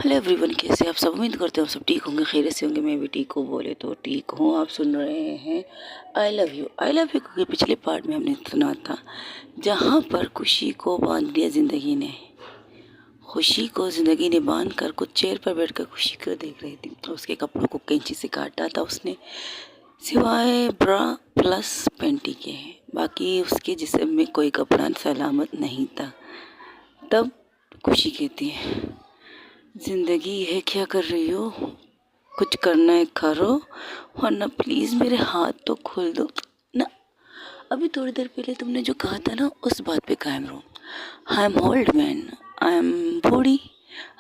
Hello everyone, कैसे आप सब? उम्मीद करते हो आप सब ठीक होंगे, खैरियत से होंगे। मैं भी ठीक हूँ, बोले तो ठीक हूँ। आप सुन रहे हैं आई लव यू के पिछले पार्ट में हमने सुना था जहाँ पर खुशी को बांध दिया ज़िंदगी ने। खुशी को ज़िंदगी ने बांध कर कुछ चेयर पर बैठकर खुशी को देख रही थी। तो उसके कपड़ों को कैंची से काटा था उसने, सिवाय ब्रा प्लस पैंटी के। बाकी उसके जिस्म में कोई कपड़ा सलामत नहीं था। तब खुशी कहती है, जिंदगी है क्या कर रही हो? कुछ करना है करो, वरना प्लीज मेरे हाथ तो खोल दो ना। अभी थोड़ी देर पहले तुमने जो कहा था ना, उस बात पे कायम रहो। I am old man, I am Burhi,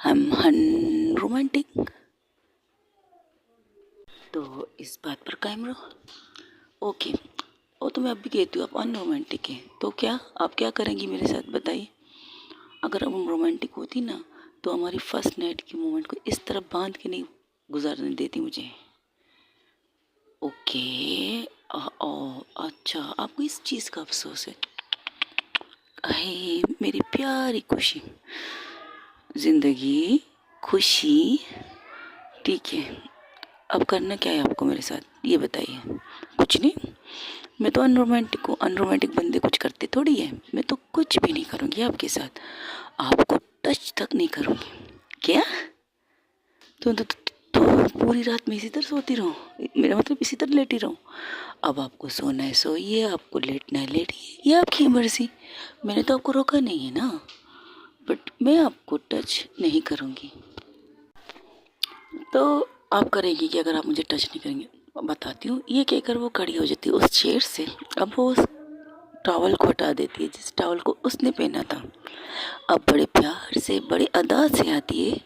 I am romantic. तो इस बात पर कायम रहो। ओके, वो तो मैं अभी कहती हूँ आप अनरोमांटिक है, तो क्या आप क्या करेंगी मेरे साथ, बताइए। अगर हम रोमांटिक होती ना, तो हमारी फर्स्ट नाइट की मोमेंट को इस तरह बांध के नहीं गुजारने देती मुझे। ओके। अच्छा, आपको इस चीज़ का अफसोस है? अहे मेरी प्यारी खुशी, जिंदगी, खुशी, ठीक है। अब करना क्या है आपको मेरे साथ, ये बताइए। कुछ नहीं, मैं तो अनरोमांटिक हूँ। अनरोमांटिक बंदे कुछ करते थोड़ी है। मैं तो कुछ भी नहीं करूँगी आपके साथ, आपको टच तक नहीं करूँगी। क्या? तो पूरी रात में इसी तरह सोती रहूँ? मेरा मतलब इसी तरह लेटी रहूँ? अब आपको सोना है सोइए, आपको लेटना है लेटिए, ये आपकी मर्जी। मैंने तो आपको रोका नहीं है ना, बट मैं आपको टच नहीं करूँगी। तो आप करेंगी कि अगर आप मुझे टच नहीं करेंगे? बताती हूँ। ये कहकर वो खड़ी हो जाती है उस चेयर से। अब वो उस टॉवल को हटा देती है जिस टॉवल को उसने पहना था। अब बड़े प्यार से, बड़े अदा से आती है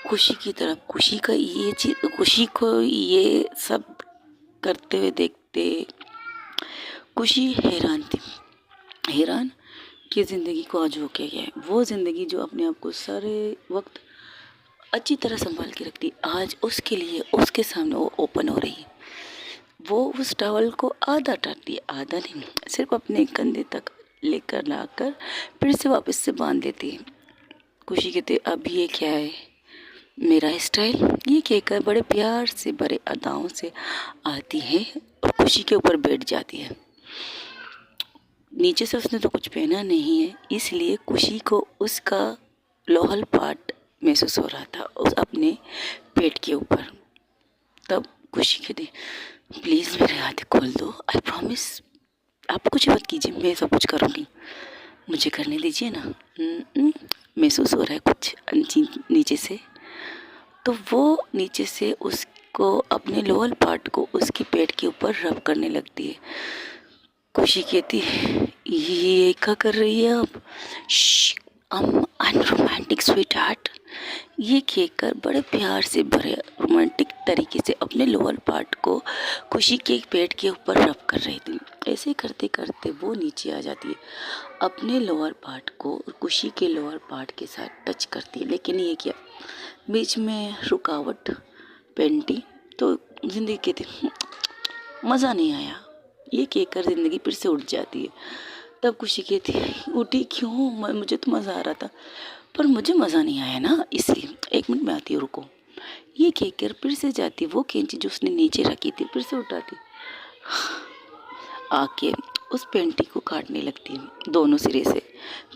खुशी की तरफ। खुशी का ये चीज, खुशी को ये सब करते हुए देखते खुशी हैरान थी। हैरान कि ज़िंदगी को आज हो क्या गया है। वो ज़िंदगी जो अपने आप को सारे वक्त अच्छी तरह संभाल के रखती, आज उसके लिए उसके सामने वो ओपन हो रही है। वो उस टॉवल को आधा टाटती है, आधा नहीं, सिर्फ अपने कंधे तक लेकर लाकर फिर से वापस से बांध देती है। खुशी कहती है, अब ये क्या है मेरा स्टाइल? ये कहकर बड़े प्यार से, बड़े अदाओं से आती है और खुशी के ऊपर बैठ जाती है। नीचे से उसने तो कुछ पहना नहीं है, इसलिए खुशी को उसका लोहल पार्ट महसूस हो रहा था उस अपने पेट के ऊपर। तब खुशी कहती, प्लीज़ मेरे हाथ खोल दो, आई प्रॉमिस। आप कुछ मत कीजिए, मैं सब कुछ करूँगी, मुझे करने दीजिए ना। महसूस हो रहा है कुछ नीचे से। तो वो नीचे से उसको अपने लोअर पार्ट को उसकी पेट के ऊपर रब करने लगती है। खुशी कहती है, ये क्या कर रही है आप? Unromantic sweet heart. ये कहकर बड़े प्यार से, बड़े रोमांटिक तरीके से अपने लोअर पार्ट को खुशी के पेट के ऊपर रब कर रही थी। ऐसे करते करते वो नीचे आ जाती है, अपने लोअर पार्ट को खुशी के लोअर पार्ट के साथ टच करती है। लेकिन ये क्या, बीच में रुकावट पेंटी। तो जिंदगी कहती, मज़ा नहीं आया। ये कहकर ज़िंदगी फिर से उठ जाती है। तब खुशी कहती है, उठी क्यों? मुझे तो मज़ा आ रहा था, पर मुझे मज़ा नहीं आया ना, इसलिए 1 मिनट में आती हूँ, रुको। ये कहकर फिर से जाती, वो कैंची जो उसने नीचे रखी थी फिर से उठाती, आके उस पेंटी को काटने लगती है दोनों सिरे से।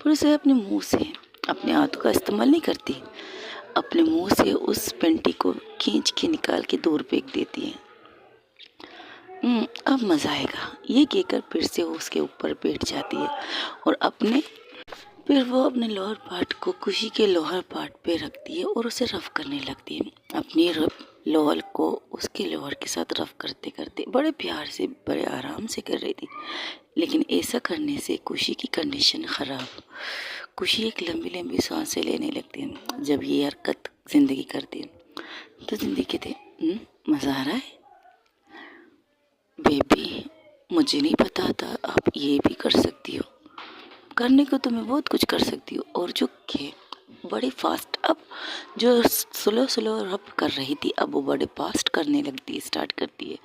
फिर से अपने मुंह से, अपने हाथों का इस्तेमाल नहीं करती, अपने मुंह से उस पेंटी को खींच के निकाल के दूर फेंक देती है। अब मज़ा आएगा, ये कहकर फिर से वो उसके ऊपर बैठ जाती है और फिर वो अपने लोअर पार्ट को खुशी के लोअर पार्ट पे रखती है और उसे रफ करने लगती है। अपनी लोअर को उसके लोअर के साथ रफ करते करते बड़े प्यार से, बड़े आराम से कर रही थी। लेकिन ऐसा करने से खुशी की कंडीशन ख़राब। खुशी एक लंबी लंबी सांसें लेने लगती है जब ये हरकत ज़िंदगी करती है। तो ज़िंदगी कहते, मज़ा आ रहा है बेबी? मुझे नहीं पता था आप ये भी कर सकती हो। करने को तो मैं बहुत कुछ कर सकती हूँ। और जो के बड़े फास्ट, अब जो स्लो स्लो रब कर रही थी, अब वो बड़े फास्ट करने लगती है, स्टार्ट करती है।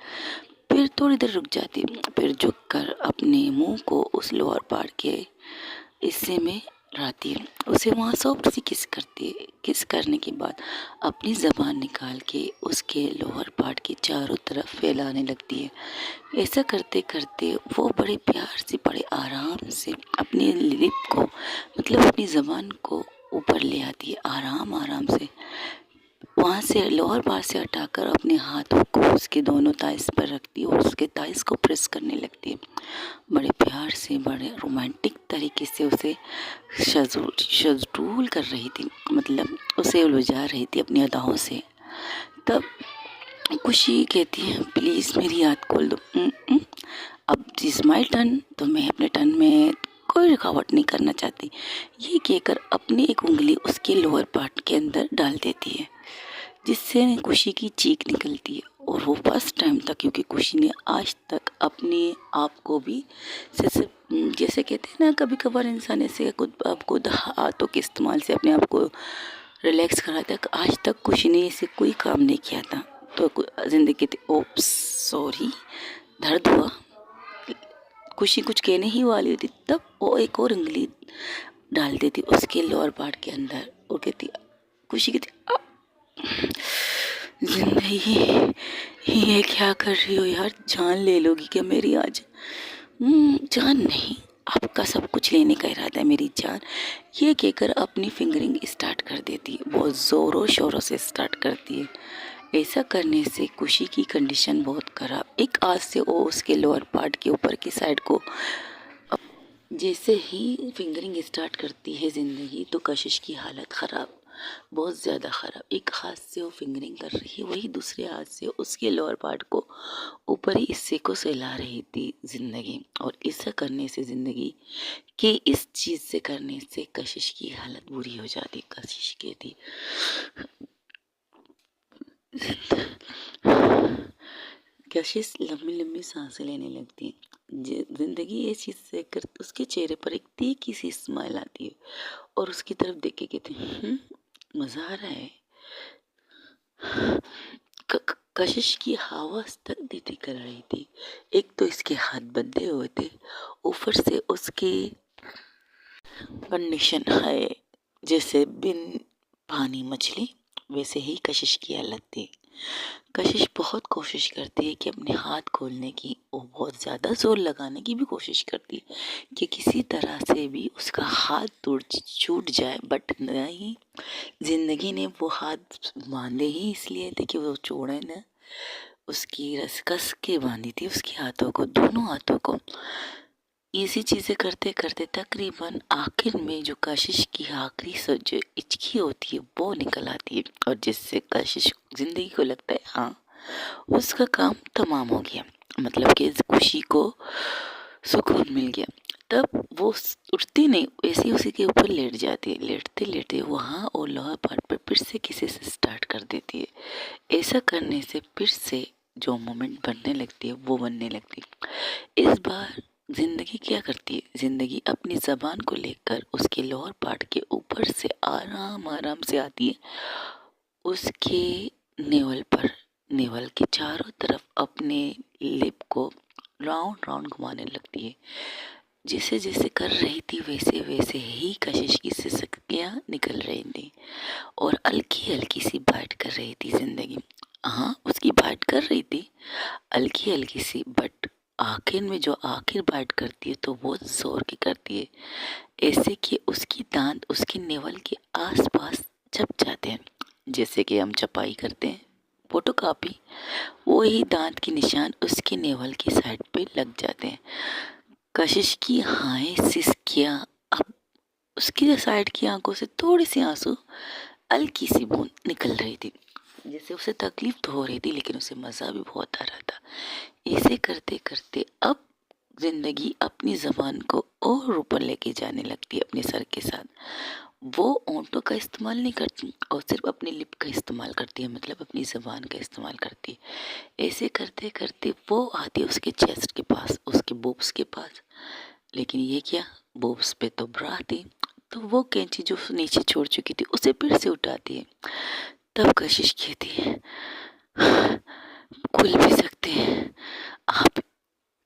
फिर थोड़ी देर रुक जाती है, फिर झुक कर अपने मुंह को उस लोअर पार्ट के हिस्से में रहती है उसे वहाँ सॉफ्ट सी किस करती है। किस करने के बाद अपनी ज़बान निकाल के उसके लोअर पार्ट के चारों तरफ फैलाने लगती है। ऐसा करते करते वो बड़े प्यार से बड़े आराम से अपनी लिप को मतलब अपनी ज़बान को ऊपर ले आती है आराम आराम से। वहाँ से लोअर पार्ट से हटाकर अपने हाथों को उसके दोनों थाइस पर रखती है और उसके थाइस को प्रेस करने लगती है। बड़े प्यार से बड़े रोमांटिक तरीके से उसे शजूल कर रही थी, मतलब उसे उलझा रही थी अपनी अदाओं से। तब खुशी कहती है प्लीज़ मेरी याद खोल दो। अब दिस माई टर्न, तो मैं अपने टर्न में कोई रुकावट नहीं करना चाहती। ये कहकर अपनी एक उंगली उसके लोअर पार्ट के अंदर डाल देती है जिससे खुशी की चीख निकलती है। और वो फर्स्ट टाइम था क्योंकि खुशी ने आज तक अपने आप को भी जैसे कहते हैं ना कभी कभार इंसान ऐसे खुद हाथों के इस्तेमाल से अपने आप को रिलैक्स कराता है, आज तक खुशी ने ऐसे कोई काम नहीं किया था। तो जिंदगी थी ओप्स सॉरी, दर्द हुआ, खुशी कुछ कहने ही वाली होती तब वो एक और उंगली डाल देती उसके लोअर पार्ट के अंदर और कहती खुशी कहती जिंदगी ये क्या कर रही हो यार, जान ले लोगी क्या मेरी आज? जान नहीं, आपका सब कुछ लेने का इरादा है मेरी जान। ये कहकर अपनी फिंगरिंग स्टार्ट कर देती है, बहुत ज़ोरों शोरों से स्टार्ट करती है। ऐसा करने से खुशी की कंडीशन बहुत ख़राब, एक आज से वो उसके लोअर पार्ट के ऊपर की साइड को जैसे ही फिंगरिंग स्टार्ट करती है ज़िंदगी तो कशिश की हालत ख़राब, बहुत ज़्यादा ख़राब। एक हाथ से वो फिंगरिंग कर रही है, वही दूसरे हाथ से उसके लोअर पार्ट को ऊपरी हिस्से को सहला रही थी ज़िंदगी। और ऐसा करने से ज़िंदगी के इस चीज़ से करने से कशिश की हालत बुरी हो जाती। कशिश कहती कशिश लंबी लंबी सांसें लेने लगती है। जिंदगी ये चीज़ से कर उसके चेहरे पर एक तीखी सी स्माइल आती है और उसकी तरफ देख के कहती है मज़ा आ रहा है। कशिश की आवाज़ तक दीदी कर रही थी। एक तो इसके हाथ बंधे हुए थे, ऊपर से उसकी कंडीशन है जैसे बिन पानी मछली, वैसे ही कशिश की हालत थी। कशिश बहुत कोशिश करती है कि अपने हाथ खोलने की, वो बहुत ज़्यादा जोर लगाने की भी कोशिश करती है कि किसी तरह से भी उसका हाथ छूट जाए, बट नहीं, जिंदगी ने वो हाथ बांधे ही इसलिए थे कि वो छोड़े न। उसकी रस कस के बांधी थी उसके हाथों को, दोनों हाथों को। इसी चीज़ें करते करते तकरीबन आखिर में जो कशिश की आखिरी जो इचकी होती है वो निकल आती है और जिससे कशिश जिंदगी को लगता है हाँ उसका काम तमाम हो गया, मतलब कि खुशी को सुकून मिल गया। तब वो उठती नहीं, वैसे ही उसी के ऊपर लेट जाती है। लेटते लेटते वहाँ और लोअर पार्ट पर फिर से किसी से स्टार्ट कर देती है। ऐसा करने से फिर से जो मोमेंट बनने लगती है वो बनने लगती है। इस बार जिंदगी क्या करती है, जिंदगी अपनी जबान को लेकर उसके लोअर पार्ट के ऊपर से आराम आराम से आती है उसके नेवल पर, नेवल के चारों तरफ अपने लिप को राउंड राउंड घुमाने लगती है। जैसे जैसे कर रही थी वैसे वैसे ही कशिश की सिसकियाँ निकल रही थी और हल्की हल्की सी बाइट कर रही थी जिंदगी। हाँ उसकी बाइट कर रही थी हल्की हल्की सी, बट आखिर में जो आखिर बाइट करती है तो बहुत जोर की करती है, ऐसे कि उसकी दांत उसके नेवल के आसपास चप जाते हैं, जैसे कि हम चपाई करते हैं फोटो कापी, वो ही दांत के निशान उसके नेवल की साइड पे लग जाते हैं। कशिश की हाय सिसकियाँ, अब उसकी साइड की आंखों से थोड़ी सी आंसू हल्की सी बूंद निकल रही थी, जैसे उसे तकलीफ तो हो रही थी लेकिन उसे मज़ा भी बहुत आ रहा था। ऐसे करते करते अब जिंदगी अपनी जबान को और ऊपर लेके जाने लगती है अपने सर के साथ। वो ओंठों का इस्तेमाल नहीं करती और सिर्फ अपनी लिप का इस्तेमाल करती है, मतलब अपनी जबान का इस्तेमाल करती है। ऐसे करते करते वो आती है उसके चेस्ट के पास, उसके बोब्स के पास, लेकिन ये क्या, बोब्स पे तो ब्रा थी, तो वो कैंची जो नीचे छोड़ चुकी थी उसे फिर से उठाती है। तब कशिश कहती है खुल भी सकते हैं, आप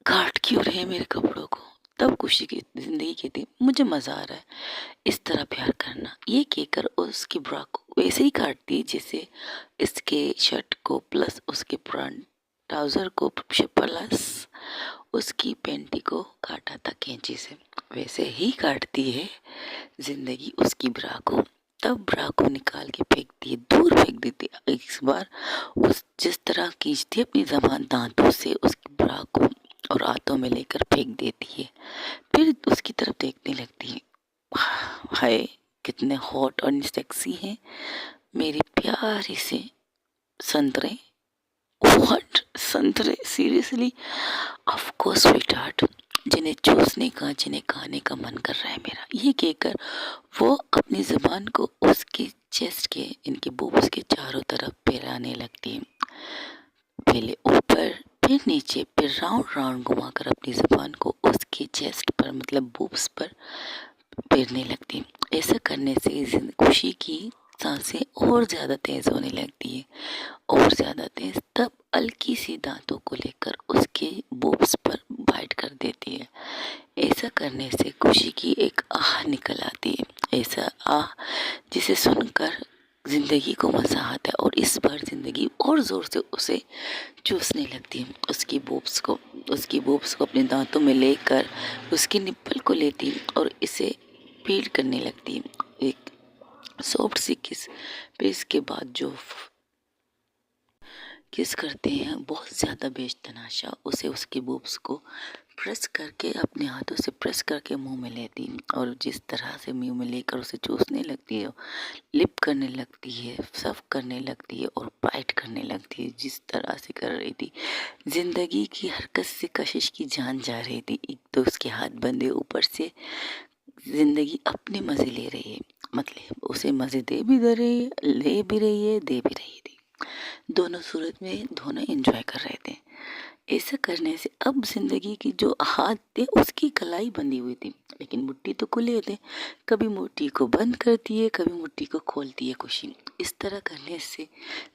काट क्यों रहे हैं मेरे कपड़ों को? तब खुशी की ज़िंदगी कहती मुझे मज़ा आ रहा है इस तरह प्यार करना। ये कहकर उसकी ब्रा को वैसे ही काटती जैसे इसके शर्ट को प्लस उसके पुराने ट्राउज़र को प्लस उसकी पैंटी को काटा था कैंची से, वैसे ही काटती है ज़िंदगी उसकी ब्रा को। तब ब्रा को निकाल के फेंकती है, दूर फेंक देती है। इस बार उस जिस तरह खींचती है अपनी ज़बान दांतों से उसकी ब्रा को और हाथों में लेकर फेंक देती है। फिर उसकी तरफ देखने लगती है, हाय कितने हॉट और सेक्सी हैं मेरे प्यारे से संतरे। व्हाट, संतरे सीरियसली? ऑफ कोर्स स्वीटहार्ट, जिन्हें चूसने का जिन्हें खाने का मन कर रहा है मेरा। ये कहकर वो अपनी ज़बान को उसके चेस्ट के इनके बूब्स के चारों तरफ फैलाने लगती है, पहले ऊपर फिर नीचे फिर राउंड राउंड घुमाकर अपनी ज़बान को उसके चेस्ट पर मतलब बूब्स पर फेरने लगती है। ऐसा करने से खुशी की सांसें और ज़्यादा तेज़ होने लगती है, और ज़्यादा तेज़। तब हल्की सी दांतों को लेकर उसके बूब्स पर बाइट कर देती है। ऐसा करने से खुशी की एक आह निकल आती है, ऐसा आह जिसे सुनकर जिंदगी को मज़ा आता है, और इस बार जिंदगी और ज़ोर से उसे चूसने लगती है। उसकी बोब्स को अपने दांतों में लेकर उसकी निप्पल को लेती और इसे पील करने लगती। एक सॉफ्ट सी किस, फिर इसके बाद जो किस करते हैं बहुत ज़्यादा बेतहाशा, उसे उसके बोब्स को प्रेस करके अपने हाथों से प्रेस करके मुंह में लेती और जिस तरह से मुंह में लेकर उसे चूसने लगती है, लिप करने लगती है, सर्व करने लगती है और बाइट करने लगती है। जिस तरह से कर रही थी, जिंदगी की हरकत से कशिश की जान जा रही थी। एक तो उसके हाथ बंधे, ऊपर से जिंदगी अपने मज़े ले रही है, मतलब उसे मज़े दे भी रही है, ले भी रही है, दे भी रही थी। दोनों सूरत में दोनों एंजॉय कर रहे थे। ऐसा करने से अब जिंदगी की जो हाथ थे उसकी कलाई बंधी हुई थी, लेकिन मुट्ठी तो खुले थे। कभी मुट्ठी को बंद करती है, कभी मुट्ठी को खोलती है खुशी। इस तरह करने से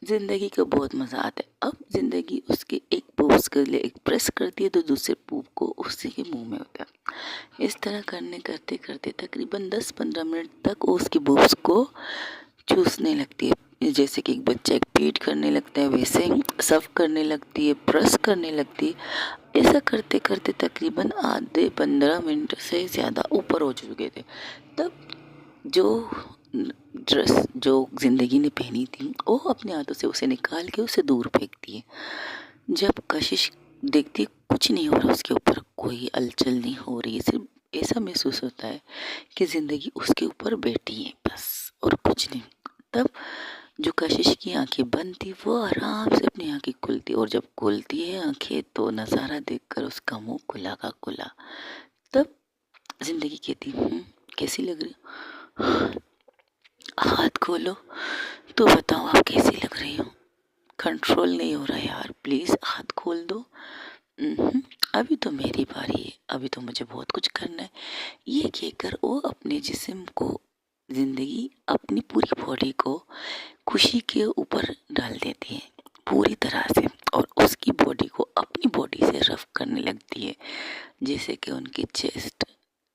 जिंदगी को बहुत मज़ा आता है। अब जिंदगी उसके एक पूप्स के लिए एक प्रेस करती है तो दूसरे पूप को उसी के मुंह में होता है। इस तरह करते करते तकरीबन 10-15 मिनट तक वो उसकी बूब्स को चूसने लगती है। जैसे कि एक बच्चा एक पीट करने लगता है वैसे ही सर्व करने लगती है, प्रेस करने लगती है। ऐसा करते करते तकरीबन आधे 15 मिनट से ज़्यादा ऊपर हो चुके थे। तब जो ड्रेस जो जिंदगी ने पहनी थी वो अपने हाथों से उसे निकाल के उसे दूर फेंकती है। जब कशिश देखती है कुछ नहीं हो रहा, उसके ऊपर कोई हलचल नहीं हो रही है, सिर्फ ऐसा महसूस होता है कि जिंदगी उसके ऊपर बैठी है बस, और कुछ नहीं। तब जो कशिश की आंखें बंद थी वो आराम से अपनी आंखें खुलती, और जब खुलती है आंखें तो नज़ारा देखकर उसका मुंह खुला का खुला। तब जिंदगी कहती कैसी लग रही हो? हाथ खोलो तो बताओ आप कैसी लग रही हो। कंट्रोल नहीं हो रहा यार, प्लीज़ हाथ खोल दो। अभी तो मेरी बारी है, अभी तो मुझे बहुत कुछ करना है। ये कहकर वो अपने जिस्म को, जिंदगी अपनी पूरी बॉडी को खुशी के ऊपर डाल देती है पूरी तरह से, और उसकी बॉडी को अपनी बॉडी से रफ करने लगती है, जैसे कि उनकी चेस्ट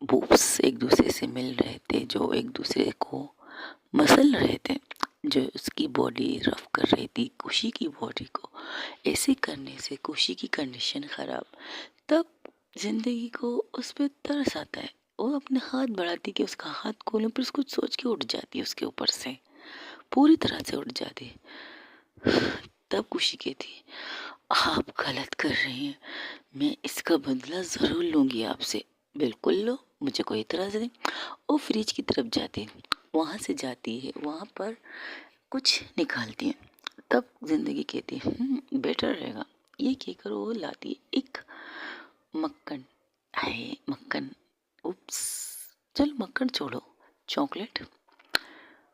बूब्स एक दूसरे से मिल रहे थे, जो एक दूसरे को मसल रहे थे, जो उसकी बॉडी रफ कर रही थी खुशी की बॉडी को। ऐसे करने से खुशी की कंडीशन ख़राब। तब जिंदगी को उस पर तरस आता है, वो अपने हाथ बढ़ाती कि उसका हाथ खोलूं, फिर उसको सोच के उठ जाती है, उसके ऊपर से पूरी तरह से उठ जाती है। तब खुशी कहती आप गलत कर रही हैं, मैं इसका बदला ज़रूर लूँगी आपसे। बिल्कुल लो, मुझे कोई इतराज़ नहीं। वो फ्रिज की तरफ जाती है, वहाँ से जाती है, वहाँ पर कुछ निकालती है। तब जिंदगी कहती है बेटर रहेगा। ये कहकर वो लाती है एक मक्खन। है मक्खन, उप्स, चल मक्खन छोड़ो, चॉकलेट।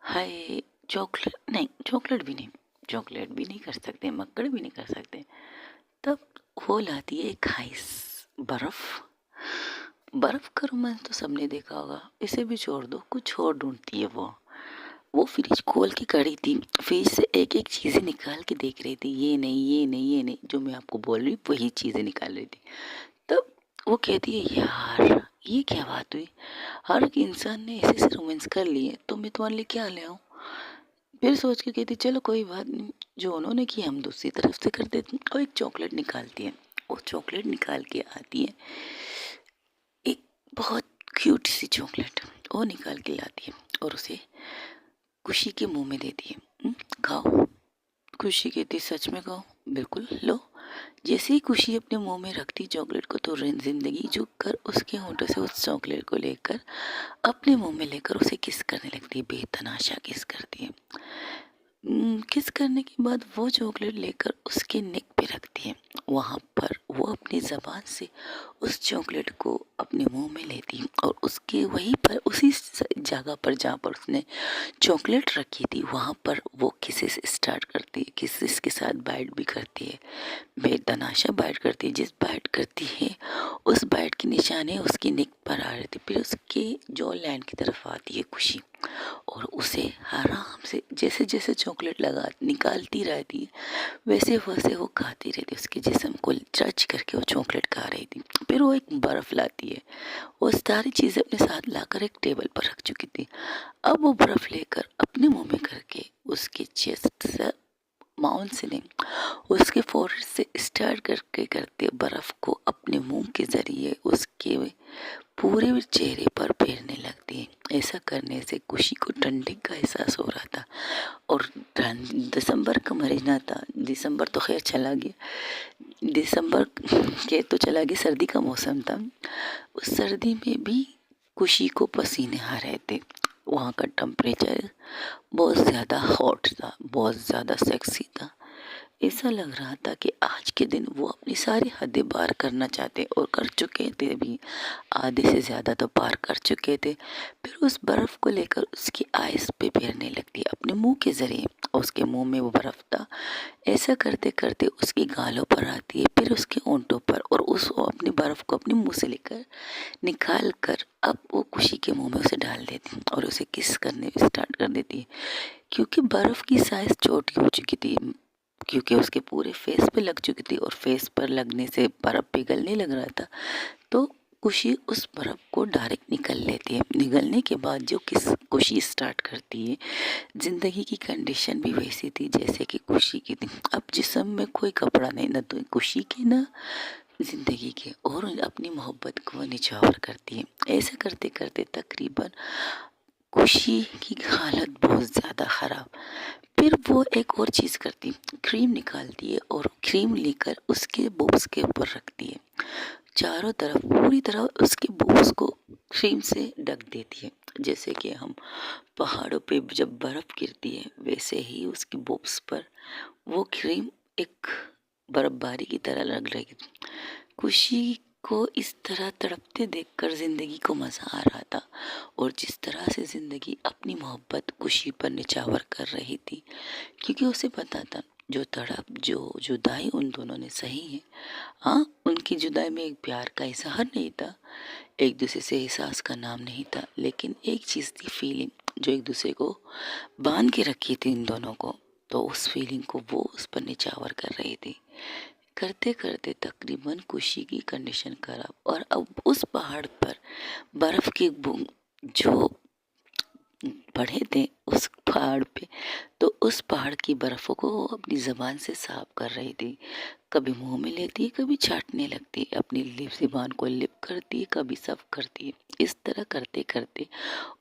हाय चॉकलेट नहीं, चॉकलेट भी नहीं, चॉकलेट भी नहीं कर सकते, मक्खन भी नहीं कर सकते। तब वो लाती है एक आइस, बर्फ। बर्फ का रोमांस तो सबने देखा होगा, इसे भी छोड़ दो, कुछ और ढूंढती है वो फ्रिज खोल के खड़ी थी, फ्रिज से एक एक चीज़ें निकाल के देख रही थी, ये नहीं ये नहीं ये नहीं, जो मैं आपको बोल रही वही चीज़ें निकाल रही थी। तब वो कहती है यार ये क्या बात हुई, हर एक इंसान ने ऐसे से रोमांस कर लिए तो मैं तुम्हारे लिए क्या ले आऊँ। फिर सोच के कहती चलो कोई बात नहीं, जो उन्होंने किया हम दूसरी तरफ से कर देते हैं। और एक चॉकलेट निकालती है, वो चॉकलेट निकाल के आती है, एक बहुत क्यूट सी चॉकलेट वो निकाल के लाती है और उसे खुशी के मुंह में देती है। खाओ। खुशी कहती सच में खाओ, बिल्कुल लो। जैसे ही खुशी अपने मुंह में रखती चॉकलेट को तो जिंदगी झुक कर उसके होंठों से उस चॉकलेट को लेकर अपने मुंह में लेकर उसे किस करने लगती है, बेतनाशा किस करती है। किस करने के बाद वो चॉकलेट लेकर उसके नेक पे रखती है। वहाँ पर वो अपनी ज़बान से उस चॉकलेट को अपने मुंह में लेती है और उसके वहीं पर उसी जगह पर जहाँ पर उसने चॉकलेट रखी थी वहाँ पर वो किसेस स्टार्ट करती है। किसेस के साथ बाइट भी करती है, बेतनाशा बाइट करती है। जिस बाइट करती है उस बाइट की निशानी उसकी नेक पर आ रही थी, फिर उसके जॉ लैंड की तरफ आती है खुशी और उसे आराम से जैसे जैसे चॉकलेट लगा निकालती रहती है वैसे वैसे वो खाती रहती है। उसके जिस्म को टच करके वो चॉकलेट खा रही थी। फिर वो एक बर्फ़ लाती है, वो सारी चीज़ें अपने साथ लाकर एक टेबल पर रख चुकी थी। अब वो बर्फ़ लेकर अपने मुंह में करके उसके चेस्ट से माउथ से नहीं उसके फोrehead से स्टार्ट करके करते बर्फ़ को अपने मुंह के ज़रिए उसके पूरे चेहरे पर फेरने लगती है। ऐसा करने से खुशी को ठंडी का एहसास हो रहा था और दिसंबर का महीना था। दिसंबर तो खैर चला गया, दिसंबर के तो चला गया, सर्दी का मौसम था। उस सर्दी में भी खुशी को पसीने आ रहे थे। वहाँ का टेम्परेचर बहुत ज़्यादा हॉट था, बहुत ज़्यादा सेक्सी था। ऐसा लग रहा था कि आज के दिन वो अपनी सारी हदें पार करना चाहते और कर चुके थे भी, आधे से ज़्यादा तो पार कर चुके थे। फिर उस बर्फ़ को लेकर उसकी आइस पे फेरने लगती अपने मुंह के ज़रिए, उसके मुंह में वो बर्फ़ था। ऐसा करते करते उसकी गालों पर आती है, फिर उसके होंठों पर और उस अपनी बर्फ़ को अपने मुंह से लेकर निकाल कर अब वो खुशी के मुंह में उसे डाल देती और उसे किस करने स्टार्ट कर देती है। क्योंकि बर्फ़ की साइज़ छोटी हो चुकी थी, क्योंकि उसके पूरे फेस पे लग चुकी थी और फेस पर लगने से बर्फ़ पिघलने लग रहा था, तो खुशी उस बर्फ़ को डायरेक्ट निकल लेती है। निगलने के बाद जो किस खुशी स्टार्ट करती है, ज़िंदगी की कंडीशन भी वैसी थी जैसे कि खुशी की थी। अब जिस्म में कोई कपड़ा नहीं, ना तो खुशी के ना ज़िंदगी के, और अपनी मोहब्बत को वो निछावर करती है। ऐसा करते करते तकरीबन खुशी की हालत बहुत ज़्यादा ख़राब। फिर वो एक और चीज़ करती, क्रीम निकालती है और क्रीम लेकर उसके बूब्स के ऊपर रखती है। चारों तरफ पूरी तरह उसके बूब्स को क्रीम से ढक देती है। जैसे कि हम पहाड़ों पे जब बर्फ़ गिरती है वैसे ही उसकी बूब्स पर वो क्रीम एक बर्फबारी की तरह लग रही थी। खुशी को इस तरह तड़पते देखकर ज़िंदगी को मज़ा आ रहा था और जिस तरह से ज़िंदगी अपनी मोहब्बत खुशी पर निछावर कर रही थी, क्योंकि उसे पता था जो तड़प जो जुदाई उन दोनों ने सही है। हाँ, उनकी जुदाई में एक प्यार का इजहार नहीं था, एक दूसरे से एहसास का नाम नहीं था, लेकिन एक चीज़ थी फीलिंग जो एक दूसरे को बांध के रखी थी इन दोनों को। तो उस फीलिंग को वो उस पर निछावर कर रही थी। करते करते तकरीबन खुशी की कंडीशन खराब और अब उस पहाड़ पर बर्फ की बूंद जो पड़े थे उस पहाड़ पे, तो उस पहाड़ की बर्फ़ों को वो अपनी ज़बान से साफ कर रही थी। कभी मुंह में लेती है, कभी चाटने लगती है, अपनी लिप ज़बान को लिप करती है, कभी साफ करती है। इस तरह करते करते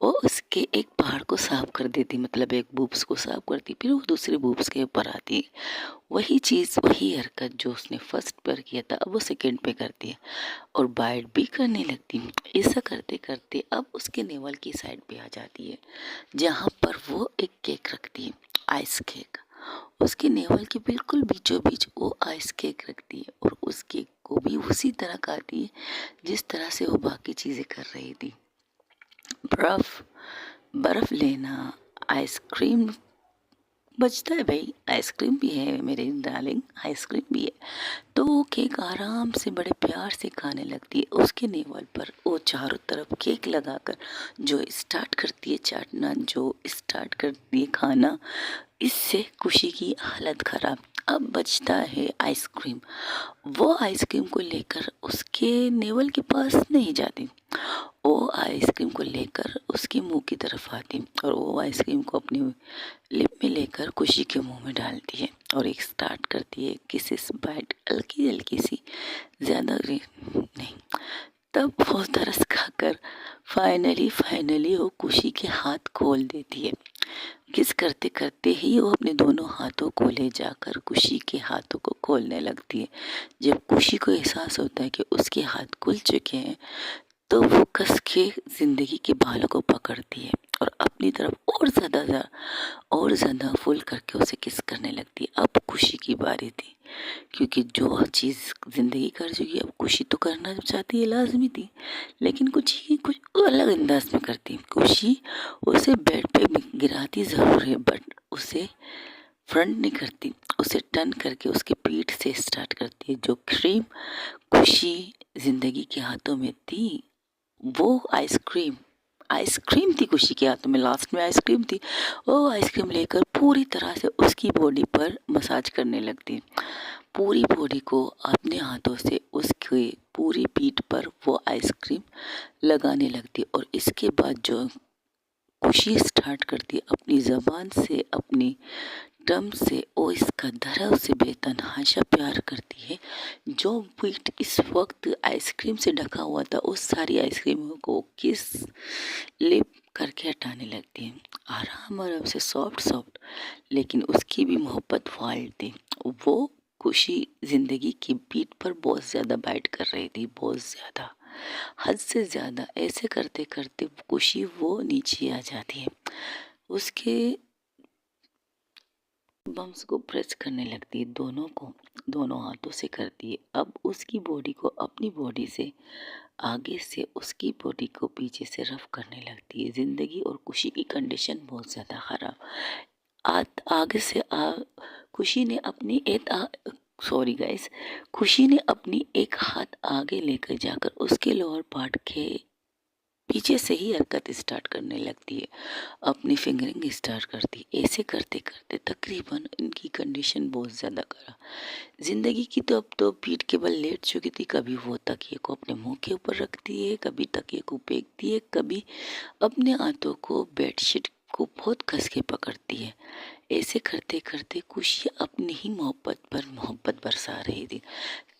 वो उसके एक पहाड़ को साफ कर देती, मतलब एक बूब्स को साफ करती, फिर वो दूसरे बूब्स के ऊपर आती है। वही चीज़ वही हरकत जो उसने फर्स्ट पर किया था अब वो सेकंड पे करती है और बाइट भी करने लगती है। ऐसा करते करते अब उसके नेवल की साइड पे आ जाती है जहाँ पर वो एक केक रखती है, आइस केक। उसके नेवल के बिल्कुल बीचों बीच वो आइस केक रखती है और उस केक को भी उसी तरह खाती है जिस तरह से वो बाकी चीज़ें कर रही थी। बर्फ बर्फ लेना, आइसक्रीम बचता है भाई, आइसक्रीम भी है मेरे डार्लिंग, आइसक्रीम भी है। तो वो केक आराम से बड़े प्यार से खाने लगती है। उसके नेवल पर वो चारों तरफ केक लगाकर जो स्टार्ट करती है चाटना, जो स्टार्ट करती है खाना, इससे खुशी की हालत खराब। अब बचता है आइसक्रीम। वो आइसक्रीम को लेकर उसके नेवल के पास नहीं जाती, वो आइसक्रीम को लेकर उसके मुंह की तरफ आती और वो आइसक्रीम को अपनी लिप में लेकर खुशी के मुंह में डालती है और एक स्टार्ट करती है किसिस बाइट, हल्की हल्की सी, ज़्यादा नहीं। तब वो तरस खाकर फाइनली वो खुशी के हाथ खोल देती है। किस करते करते ही वो अपने दोनों हाथों को ले जाकर खुशी के हाथों को खोलने लगती है। जब खुशी को एहसास होता है कि उसके हाथ खुल चुके हैं, तो वो कस के जिंदगी के बालों को पकड़ती है और अपनी तरफ और ज़्यादा फुल करके उसे किस करने लगती है। अब खुशी की बारी थी, क्योंकि जो चीज़ ज़िंदगी कर चुकी है अब खुशी तो करना चाहती है, लाजमी थी, लेकिन कुछ अलग अंदाज में करती। खुशी उसे बेड पे गिराती ज़रूर है, बट उसे फ्रंट नहीं करती, उसे टर्न करके उसके पीठ से स्टार्ट करती है। जो क्रीम खुशी ज़िंदगी के हाथों में थी, वो आइसक्रीम थी खुशी के हाथों में, लास्ट में आइसक्रीम थी। वो आइसक्रीम लेकर पूरी तरह से उसकी बॉडी पर मसाज करने लगती, पूरी बॉडी को अपने हाथों से उसके पूरी पीठ पर वो आइसक्रीम लगाने लगती और इसके बाद जो खुशी स्टार्ट करती है अपनी ज़बान से, अपनी टर्म से, वो इसका धरा से बेतहाशा प्यार करती है। जो पीठ इस वक्त आइसक्रीम से ढका हुआ था, उस सारी आइसक्रीमों को किस लिप करके हटाने लगती है, आराम आराम से, सॉफ्ट सॉफ्ट। लेकिन उसकी भी मोहब्बत वाइल्ड थी। वो खुशी जिंदगी की पीठ पर बहुत ज़्यादा बाइट कर रही थी, बहुत ज़्यादा, हद से ज़्यादा। ऐसे करते करते खुशी वो नीचे आ जाती है, उसके बम्स को प्रेस करने लगती है, दोनों हाथों से करती है। अब उसकी बॉडी को अपनी बॉडी से आगे से, उसकी बॉडी को पीछे से रफ करने लगती है। ज़िंदगी और खुशी की कंडीशन बहुत ज़्यादा ख़राब। आगे से खुशी ने अपनी सॉरी गाइस, खुशी ने अपनी एक हाथ आगे लेकर जाकर उसके लोअर पार्ट के पीछे से ही हरकत स्टार्ट करने लगती है, अपनी फिंगरिंग स्टार्ट करती है। ऐसे करते करते तकरीबन इनकी कंडीशन बहुत ज़्यादा खराब। ज़िंदगी की तो अब तो पीठ के बल लेट चुकी थी, कभी वो तकिए को अपने मुंह के ऊपर रखती है, कभी तकिए को फेंकती है, कभी अपने हाथों को बेडशीट को बहुत कस के पकड़ती है। ऐसे करते करते खुशी अपनी ही मोहब्बत पर मोहब्बत बरसा रही थी।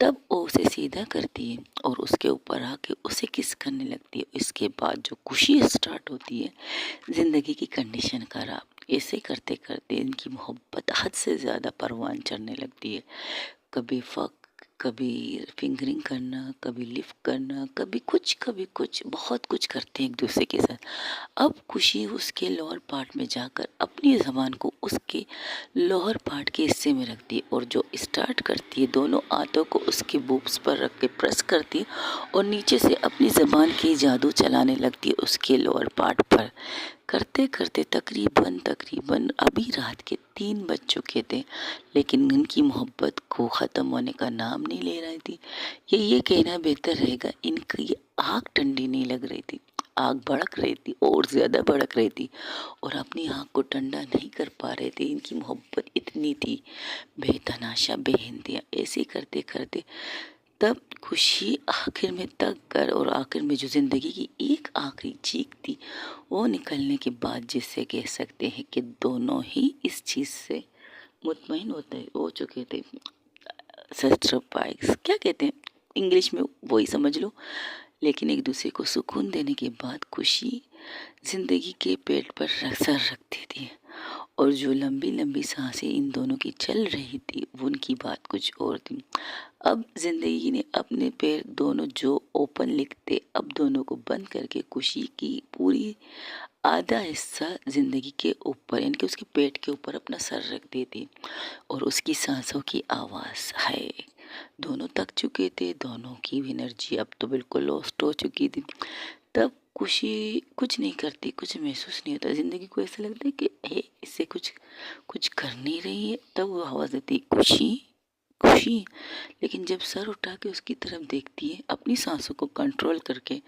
तब वो उसे सीधा करती है और उसके ऊपर आके उसे किस करने लगती है। इसके बाद जो खुशी स्टार्ट होती है, ज़िंदगी की कंडीशन खराब। ऐसे करते करते इनकी मोहब्बत हद से ज़्यादा परवान चढ़ने लगती है। कभी कभी फिंगरिंग करना, कभी लिफ्ट करना, कभी कुछ बहुत कुछ करते हैं एक दूसरे के साथ। अब खुशी उसके लोअर पार्ट में जाकर अपनी ज़बान को उसके लोअर पार्ट के हिस्से में रखती है और जो स्टार्ट करती है, दोनों हाथों को उसके बूब्स पर रख के प्रेस करती है और नीचे से अपनी ज़बान की जादू चलाने लगती है उसके लोअर पार्ट पर। करते करते तकरीबन अभी रात के 3 बज चुके थे, लेकिन इनकी मोहब्बत को ख़त्म होने का नाम नहीं ले रही थी। ये कहना बेहतर रहेगा, इनकी आग ठंडी नहीं लग रही थी, आग भड़क रही थी और ज़्यादा भड़क रही थी और अपनी आग को ठंडा नहीं कर पा रहे थे। इनकी मोहब्बत इतनी थी बेतहाशा, बेइंतहा। ऐसे करते करते तब खुशी आखिर में तक कर, और आखिर में जो ज़िंदगी की एक आखिरी चीख थी, वो निकलने के बाद जिससे कह सकते हैं कि दोनों ही इस चीज़ से मुतमईन हो चुके थे। सर्टिफाइड क्या कहते हैं इंग्लिश में, वही समझ लो। लेकिन एक दूसरे को सुकून देने के बाद खुशी जिंदगी के पेट पर सर रखती थी और जो लंबी लंबी सांसें इन दोनों की चल रही थी, वो उनकी बात कुछ और थी। अब जिंदगी ने अपने पैर दोनों जो ओपन लिखते, अब दोनों को बंद करके खुशी की पूरी आधा हिस्सा जिंदगी के ऊपर, यानी कि उसके पेट के ऊपर अपना सर रख देती और उसकी सांसों की आवाज़ है। दोनों थक चुके थे, दोनों की एनर्जी अब तो बिल्कुल लॉस्ट हो चुकी थी। तब खुशी कुछ नहीं करती, कुछ महसूस नहीं होता, ज़िंदगी को ऐसा लगता है कि हे इससे कुछ कुछ कर नहीं रही है। तब वो आवाज़ देती, खुशी खुशी। लेकिन जब सर उठा के उसकी तरफ देखती है अपनी सांसों को कंट्रोल करके,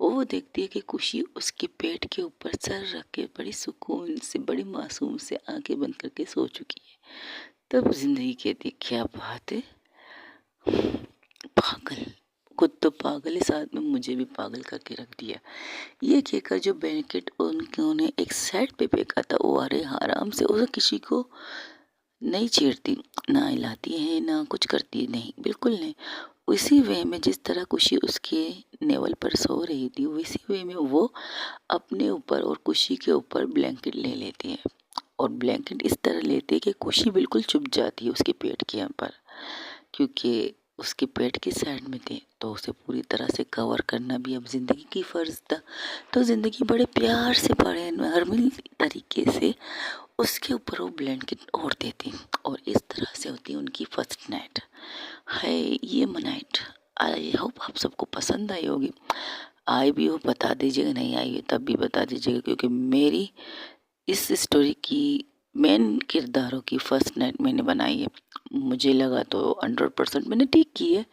वो देखती है कि खुशी उसके पेट के ऊपर सर रख के बड़ी सुकून से, बड़ी मासूम से आंखें बंद करके सो चुकी है। तब जिंदगी कहती क्या बात है, पागल, खुद तो पागल है, साथ में मुझे भी पागल करके रख दिया। ये कहकर जो ब्लैंकेट उन्होंने एक साइड पे फेंका था, वो अरे आराम से, वो किसी को नहीं छेड़ती, ना हिलाती है, ना कुछ करती, नहीं, बिल्कुल नहीं। उसी वे में जिस तरह खुशी उसके नेवल पर सो रही थी, उसी वे में वो अपने ऊपर और खुशी के ऊपर ब्लैंकेट ले लेती है। और ब्लैंकेट इस तरह लेती है कि खुशी बिल्कुल चुप जाती है उसके पेट के यहाँ पर, क्योंकि उसके पेट की साइड में थे, तो उसे पूरी तरह से कवर करना भी अब ज़िंदगी की फ़र्ज़ था। तो ज़िंदगी बड़े प्यार से, बड़े नरमी तरीके से उसके ऊपर वो ब्लैंकेट ओढ़ देती, और इस तरह से होती है उनकी फर्स्ट नाइट। है ये नाइट, आई होप आप सबको पसंद आई होगी। आई भी हो बता दीजिएगा, नहीं आई है तब भी बता दीजिएगा, क्योंकि मेरी इस स्टोरी की मेन किरदारों की फर्स्ट नाइट मैंने बनाई है। मुझे लगा तो 100% मैंने ठीक की है,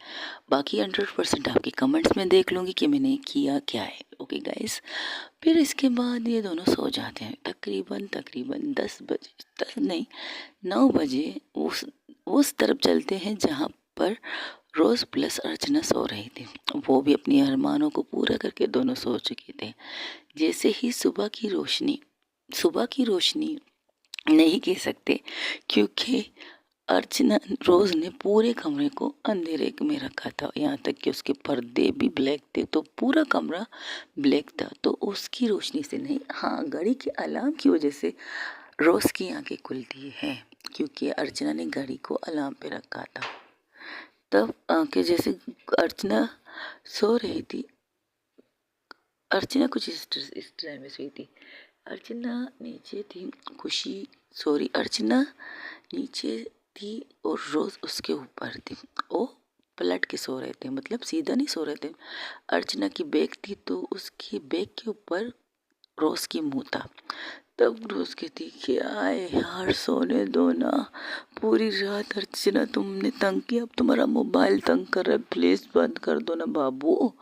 बाकी 100% आपके कमेंट्स में देख लूँगी कि मैंने किया क्या है। ओके गाइस, फिर इसके बाद ये दोनों सो जाते हैं, तकरीबन तकरीबन 10 बजे, 10 नहीं 9 बजे उस तरफ चलते हैं जहाँ पर रोज़ प्लस अर्चना सो रही थी। वो भी अपनी अरमानों को पूरा करके दोनों सो चुके थे। जैसे ही सुबह की रोशनी नहीं कह सकते, क्योंकि अर्चना रोज ने पूरे कमरे को अंधेरे में रखा था, यहाँ तक कि उसके पर्दे भी ब्लैक थे, तो पूरा कमरा ब्लैक था। तो उसकी रोशनी से नहीं, हाँ, घड़ी के अलार्म की वजह से रोज की आंखें खुलती हैं, क्योंकि अर्चना ने घड़ी को अलार्म पे रखा था। तब आंखें जैसे अर्चना सो रही थी, अर्चना कुछ इस तरह में सोई थी। अर्चना नीचे थी, अर्चना नीचे थी और रोज उसके ऊपर थी। वो पलट के सो रहे थे, मतलब सीधा नहीं सो रहे थे। अर्चना की बैग थी, तो उसकी बैग के ऊपर रोज की मुंह था। तब रोज कहती कि आए यार सोने दो ना, पूरी रात अर्चना तुमने तंग किया, अब तुम्हारा मोबाइल तंग कर रहा है, प्लीज बंद कर दो ना बाबू,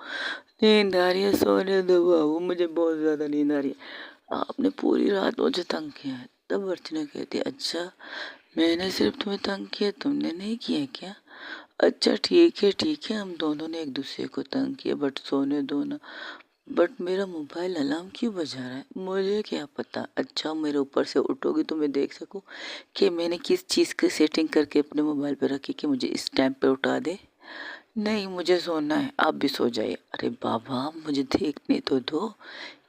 नींद आ रही है, सोने दो बाबू, मुझे बहुत ज़्यादा नींद आ रही है, आपने पूरी रात मुझे तंग किया है। तब अर्चना कहती अच्छा, मैंने सिर्फ तुम्हें तंग किया, तुमने नहीं किया क्या? अच्छा ठीक है, हम दोनों ने एक दूसरे को तंग किया, बट सोने दो ना। बट मेरा मोबाइल अलार्म क्यों बजा रहा है, मुझे क्या पता। अच्छा, मेरे ऊपर से उठोगी तो मैं देख सकूं कि मैंने किस चीज़ की सेटिंग करके अपने मोबाइल पे रखी कि मुझे इस टाइम पे उठा दे। नहीं, मुझे सोना है, आप भी सो जाइए। अरे बाबा, मुझे देखने तो दो।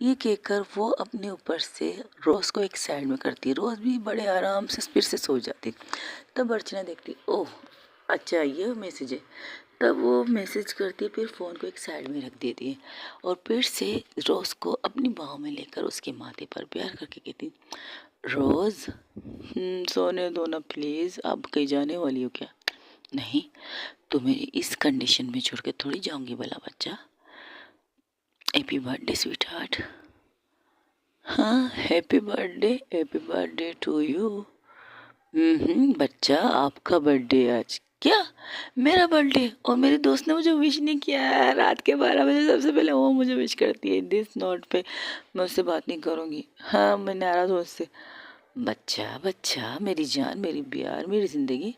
ये कहकर वो अपने ऊपर से रोज़ को एक साइड में करती, रोज़ भी बड़े आराम से फिर से सो जाती। तब अर्चना देखती, ओह अच्छा ये मैसेज है। तब वो मैसेज करती, फिर फ़ोन को एक साइड में रख देती है, और फिर से रोज़ को अपनी बाहों में लेकर उसके माथे पर प्यार करके कहती, रोज़ सोने दो ना प्लीज़, आप कहीं जाने वाली हो क्या? नहीं, तो मेरी इस कंडीशन में छोड़ के थोड़ी जाऊंगी भला बच्चा। Happy birthday sweet heart. हाँ, हैप्पी बर्थडे टू यू। बच्चा, आपका बर्थडे आज? क्या, मेरा बर्थडे? और मेरे दोस्त ने मुझे विश नहीं किया है। रात के 12 बजे सबसे पहले वो मुझे विश करती है। दिस नोट पे मैं उससे बात नहीं करूँगी। हाँ, मैं नाराज़ हूँ उससे। बच्चा बच्चा, मेरी जान, मेरी प्यार, मेरी ज़िंदगी।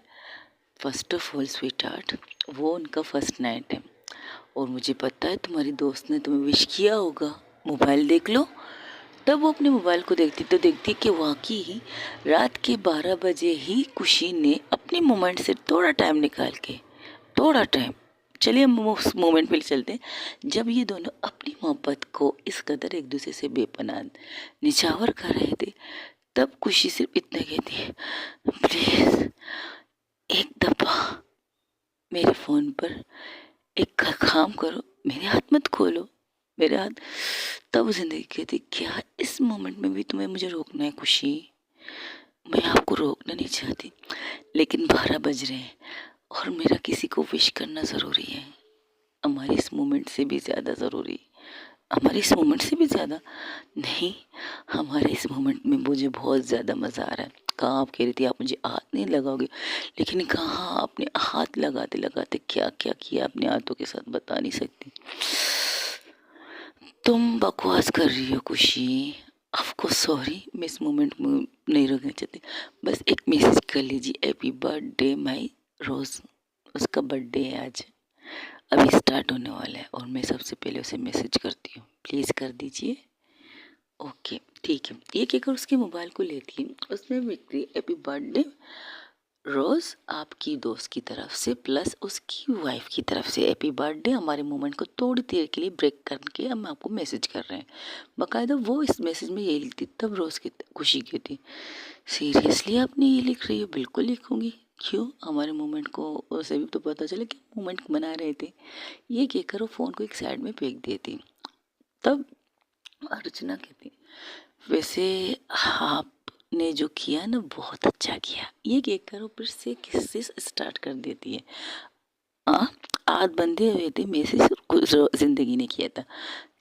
First of all sweet heart, वो उनका फर्स्ट नाइट है, और मुझे पता है तुम्हारी दोस्त ने तुम्हें विश किया होगा। मोबाइल देख लो। तब वो अपने मोबाइल को देखती तो देखती कि वाकई ही रात के 12 बजे ही खुशी ने अपने मोमेंट से थोड़ा टाइम निकाल के, थोड़ा टाइम, चलिए हम उस मोमेंट पे चलते हैं जब ये दोनों अपनी मोहब्बत को इस कदर एक दूसरे से बेपनाह निछावर कर रहे थे। तब खुशी सिर्फ इतना कहती है, प्लीज़ एक दफ़ा मेरे फ़ोन पर एक काम करो, मेरे हाथ मत खोलो, मेरे हाथ। तब जिंदगी कहती क्या इस मोमेंट में भी तुम्हें मुझे रोकना है खुशी? मैं आपको रोकना नहीं चाहती, लेकिन 12 बज रहे हैं और मेरा किसी को विश करना ज़रूरी है, हमारे इस मोमेंट से भी ज़्यादा ज़रूरी। हमारे इस मोमेंट से भी ज़्यादा? नहीं, हमारे इस मोमेंट में मुझे बहुत ज़्यादा मज़ा आ रहा है। कहाँ आप कह रही थी आप मुझे हाथ नहीं लगाओगे, लेकिन कहाँ आपने हाथ लगाते लगाते क्या क्या किया अपने हाथों के साथ बता नहीं सकती। तुम बकवास कर रही हो खुशी। आपको सॉरी, मैं इस मोमेंट में नहीं रुकना चाहती। बस एक मैसेज कर लीजिए, हैप्पी बर्थडे माई रोज़। उसका बर्थडे है आज, अभी स्टार्ट होने वाला है और मैं सबसे पहले उसे मैसेज करती हूँ, प्लीज़ कर दीजिए। ओके ठीक है। ये कहकर उसके मोबाइल को लेती है, उसमें लिखती है हैप्पी बर्थडे रोज़ आपकी दोस्त की तरफ से प्लस उसकी वाइफ की तरफ से हैप्पी बर्थडे। हमारे मोमेंट को थोड़ी देर के लिए ब्रेक करके हम आपको मैसेज कर रहे हैं। बाकायदा वो इस मैसेज में ये लिखती, तब रोज़ की खुशी की थी, सीरियसली आपने ये लिख रही हो? बिल्कुल लिखूंगी, क्यों, हमारे मोमेंट को उसे भी तो पता चले कि मोमेंट मना रहे थे। ये कहकर वो फ़ोन को एक साइड में फेंक देती। तब अर्चना कहती, वैसे आपने जो किया ना बहुत अच्छा किया। ये कहकर वो फिर से किससे स्टार्ट कर देती है। हाँ, हाथ बंधे हुए थे, मैसेज कुछ जिंदगी ने किया था।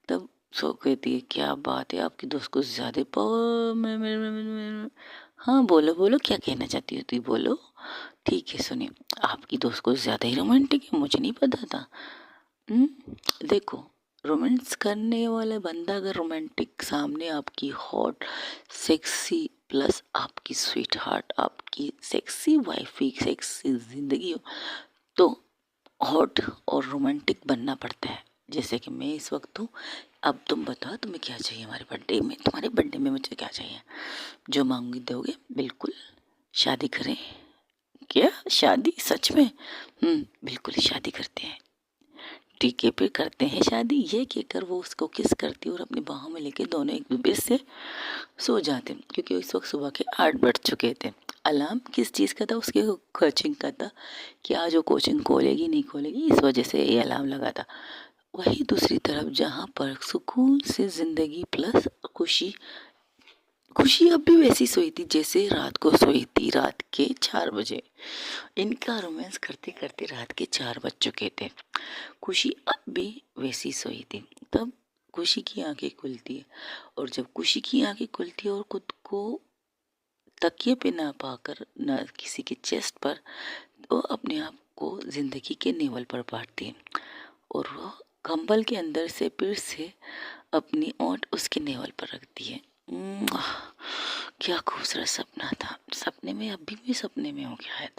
तब सो कहती है, क्या बात है, आपकी दोस्त को ज्यादा पावर हाँ बोलो बोलो, क्या कहना चाहती हो तुम, बोलो। ठीक है सुनिए, आपकी दोस्त को ज्यादा ही रोमांटिक है, मुझे नहीं पता था। देखो, रोमांस करने वाला बंदा अगर रोमांटिक सामने आपकी हॉट सेक्सी प्लस आपकी स्वीट हार्ट, आपकी सेक्सी वाइफी, सेक्सी जिंदगी हो, तो हॉट और रोमांटिक बनना पड़ता है, जैसे कि मैं इस वक्त हूँ। अब तुम बताओ तुम्हें क्या चाहिए हमारे बर्थडे में, तुम्हारे बर्थडे में मुझे क्या चाहिए, जो मांगोगी दोगे? बिल्कुल, शादी करें? क्या शादी, सच में? बिल्कुल शादी करते हैं। ठीक है फिर करते हैं शादी। ये कहकर वो उसको किस करती और अपनी बाहों में लेके दोनों एक दूसरे से सो जाते, क्योंकि इस वक्त सुबह के 8 बज चुके थे। अलार्म किस चीज़ का था? उसके कोचिंग का था कि आज वो कोचिंग खोलेगी नहीं खोलेगी, इस वजह से ये अलार्म लगा था। वही दूसरी तरफ जहाँ पर सुकून से जिंदगी प्लस खुशी, खुशी अब भी वैसी सोई थी जैसे रात को सोई थी, रात के 4 बजे। इनका रोमांस करते करते रात के 4 बज चुके थे। खुशी अब भी वैसी सोई थी। तब खुशी की आंखें खुलती है, और जब खुशी की आंखें खुलती है और खुद को तकिए पे ना पाकर ना किसी के चेस्ट पर, वो अपने आप को जिंदगी के नेवल पर बांटती है, और वो कंबल के अंदर से फिर से अपनी ओंठ उसके नेवल पर रखती है। क्या खूबसूरत सपना था, सपने में अभी भी सपने में हो गया है।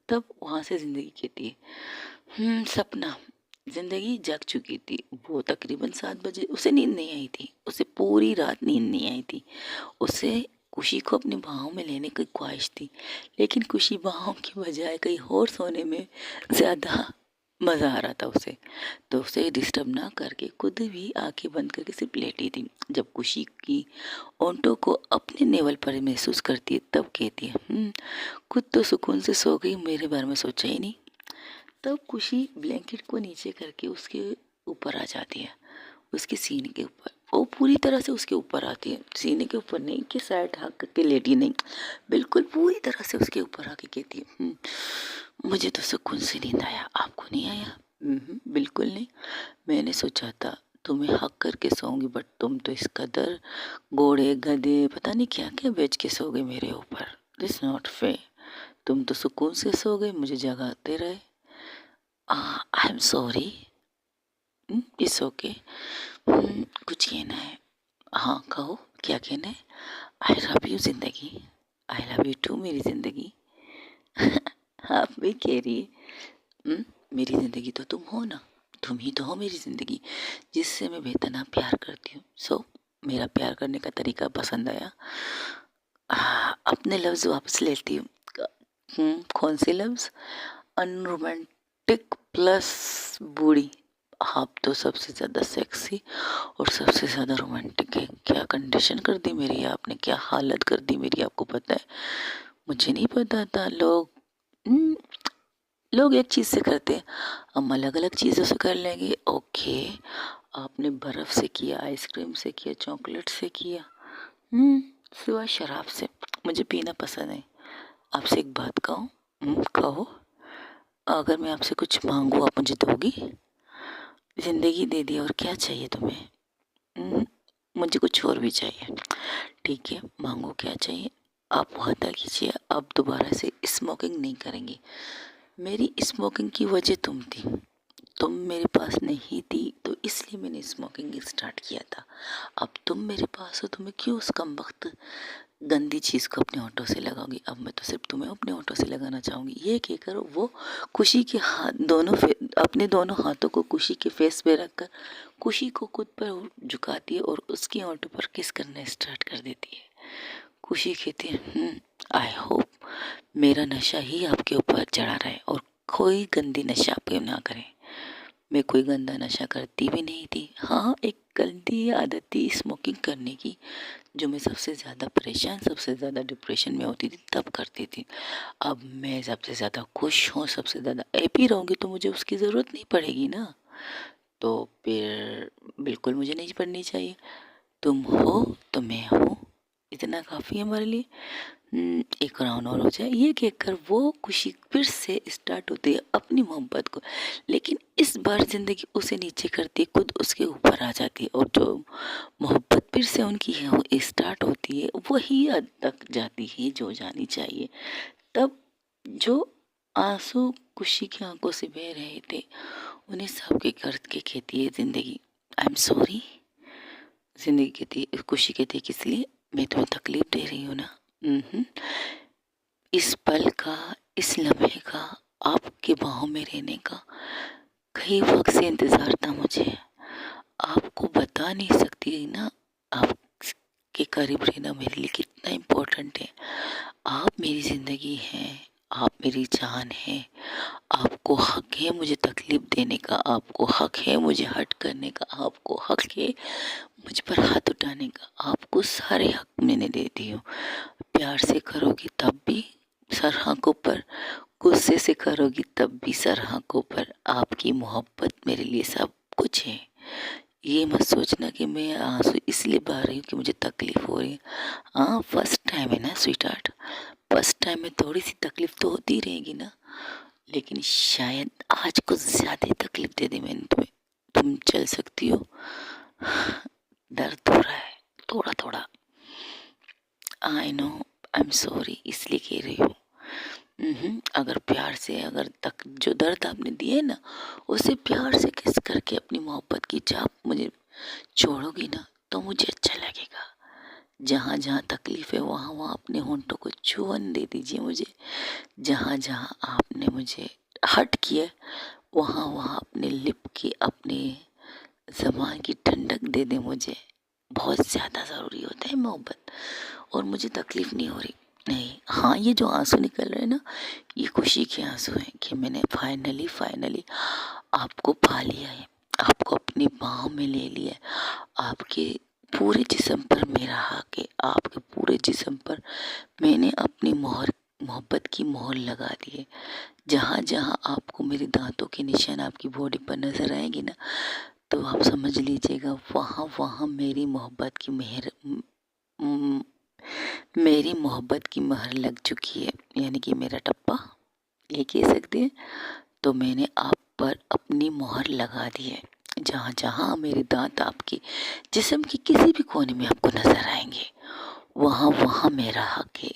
तब वहां से जिंदगी कहती है, सपना, जिंदगी जग चुकी थी। वो तकरीबन 7 बजे, उसे नींद नहीं आई थी, उसे पूरी रात नींद नहीं आई थी। उसे खुशी को अपनी बाहों में लेने की ख्वाहिश थी, लेकिन खुशी बाहों की बजाय कहीं और सोने में ज़्यादा मज़ा आ रहा था उसे। तो उसे डिस्टर्ब ना करके खुद भी आंखें बंद करके सिर्फ लेटी थी। जब खुशी की ओंठों को अपने नेवल पर महसूस करती है, तब कहती है, खुद तो सुकून से सो गई, मेरे बारे में सोचा ही नहीं। तब खुशी ब्लैंकेट को नीचे करके उसके ऊपर आ जाती है, उसके सीने के ऊपर। वो पूरी तरह से उसके ऊपर आती है, सीने के ऊपर नहीं कि साइड हाँ करके लेटी नहीं, बिल्कुल पूरी तरह से उसके ऊपर आके कहती है, मुझे तो सुकून से नींद आया, आपको नहीं आया? बिल्कुल नहीं, मैंने सोचा था तुम्हें हक करके सोऊंगी, बट तुम तो इस कदर घोड़े गधे पता नहीं क्या क्या बेच के सो गए मेरे ऊपर। दिस नॉट फेयर, तुम तो सुकून से सो गए, मुझे जगाते रहे। I am sorry, it's okay. कुछ कहना है? हाँ कहो, क्या कहना है? आई लव यू जिंदगी, आई लव यू टू मेरी जिंदगी। आप भी कह रही है, मेरी ज़िंदगी तो तुम हो ना, तुम ही तो हो मेरी ज़िंदगी, जिससे मैं बेतना प्यार करती हूँ। सो मेरा प्यार करने का तरीका पसंद आया? अपने लफ्ज़ वापस लेती हूँ। कौन से लफ्ज़? अनरोमांटिक प्लस बूढ़ी। आप तो सबसे ज़्यादा सेक्सी और सबसे ज़्यादा रोमांटिक है। क्या कंडीशन कर दी मेरी आपने, क्या हालत कर दी मेरी, आपको पता है? मुझे नहीं पता था। लोग एक चीज़ से करते हैं, हम अलग अलग चीज़ों से कर लेंगे। ओके, आपने बर्फ़ से किया, आइसक्रीम से किया, चॉकलेट से किया, सिवाय शराब से। मुझे पीना पसंद है। आपसे एक बात कहूँ? कहो। अगर मैं आपसे कुछ मांगूँ आप मुझे दोगी? ज़िंदगी दे दी और क्या चाहिए तुम्हें? मुझे कुछ और भी चाहिए। ठीक है, मांगो क्या चाहिए। आप वादा कीजिए आप दोबारा से स्मोकिंग नहीं करेंगी। मेरी स्मोकिंग की वजह तुम थी। तुम मेरे पास नहीं थी तो इसलिए मैंने स्मोकिंग स्टार्ट किया था। अब तुम मेरे पास हो तो मैं क्यों उस कमबख्त गंदी चीज़ को अपने होठों से लगाऊंगी। अब मैं तो सिर्फ तुम्हें अपने होठों से लगाना चाहूँगी। ये कहकर वो खुशी के हाथ अपने दोनों हाथों को खुशी के फेस पे रखकर खुशी को खुद पर झुकाती है और उसके होठों पर किस करना स्टार्ट कर देती है। खुशी कहती है आई होप मेरा नशा ही आपके ऊपर चढ़ा रहा है और कोई गंदी नशा आप ना करें। मैं कोई गंदा नशा करती भी नहीं थी। हाँ, एक गंदी आदत थी स्मोकिंग करने की, जो मैं सबसे ज़्यादा परेशान, सबसे ज़्यादा डिप्रेशन में होती थी तब करती थी। अब मैं सबसे ज़्यादा खुश हूँ, सबसे ज़्यादा हैप्पी रहूँगी तो मुझे उसकी ज़रूरत नहीं पड़ेगी ना। तो फिर बिल्कुल मुझे नहीं पड़नी चाहिए। तुम हो तो मैं हूँ, इतना काफ़ी है हमारे लिए। एक राउंड और हो जाए, ये कहकर वो खुशी फिर से स्टार्ट होती है अपनी मोहब्बत को। लेकिन इस बार ज़िंदगी उसे नीचे करती है, खुद उसके ऊपर आ जाती है और जो मोहब्बत फिर से उनकी है वो स्टार्ट होती है वही हद तक जाती है जो जानी चाहिए। तब जो आंसू खुशी की आंखों से बह रहे थे उन्हें सबके कर्ज के कहती है ज़िंदगी आई एम सॉरी। ज़िंदगी कहती है, खुशी कहती है किस लिए, मैं तुम्हें तकलीफ दे रही हूँ ना। इस पल का, इस लम्हे का, आपके बाहों में रहने का कई वक्त से इंतज़ार था मुझे। आपको बता नहीं सकती ना, आपके करीब रहना मेरे लिए कितना इम्पोर्टेंट है। आप मेरी ज़िंदगी हैं, आप मेरी जान हैं। आपको हक है मुझे तकलीफ देने का, आपको हक है मुझे हर्ट करने का, आपको हक है मुझ पर हाथ उठाने का। आपको सारे हक मैंने दे दिए हो। प्यार से करोगी तब भी सर आंखों पर, गुस्से से करोगी तब भी सर आंखों पर। आपकी मोहब्बत मेरे लिए सब कुछ है। ये मत सोचना कि मैं आंसू इसलिए बहा रही हूँ कि मुझे तकलीफ हो रही है। हाँ, फर्स्ट टाइम है ना स्वीट हार्ट, फर्स्ट टाइम में थोड़ी सी तकलीफ तो होती रहेगी ना, लेकिन शायद आज कुछ ज़्यादा ही तकलीफ दे दी मैंने तुम्हें। तुम चल सकती हो। दर्द हो रहा है थोड़ा थोड़ा, I know, I am sorry, इसलिए कह रही हूँ। अगर प्यार से, अगर तक जो दर्द आपने दिए ना उसे प्यार से किस करके अपनी मोहब्बत की चाप मुझे छोड़ोगी ना तो मुझे अच्छा लगेगा। जहाँ जहाँ तकलीफ है वहाँ वहाँ अपने होंठों को चुभन दे दीजिए मुझे। जहाँ जहाँ आपने मुझे हर्ट किया वहाँ वहाँ अपने लिप की, अपने ज़बान की ठंडक दे दे मुझे। बहुत ज़्यादा ज़रूरी होता है मोहब्बत और मुझे तकलीफ़ नहीं हो रही। नहीं, हाँ, ये जो आंसू निकल रहे हैं ना ये खुशी के आंसू हैं कि मैंने फाइनली फाइनली आपको पा लिया है, आपको अपनी बाहों में ले लिया है। आपके पूरे जिस्म पर मेरा हक है, आपके पूरे जिस्म पर मैंने अपनी मोहब्बत की मोहर लगा दी है। जहाँ जहाँ आपको मेरे दांतों के निशान आपकी बॉडी पर नजर आएंगे ना तो आप समझ लीजिएगा वहाँ वहाँ मेरी मोहब्बत की मेरी मोहब्बत की मोहर लग चुकी है, यानी कि मेरा टप्पा ये कह सकते हैं। तो मैंने आप पर अपनी मोहर लगा दी है। जहाँ जहाँ मेरे दांत आपके जिस्म के किसी भी कोने में आपको नजर आएंगे वहाँ वहाँ मेरा हक है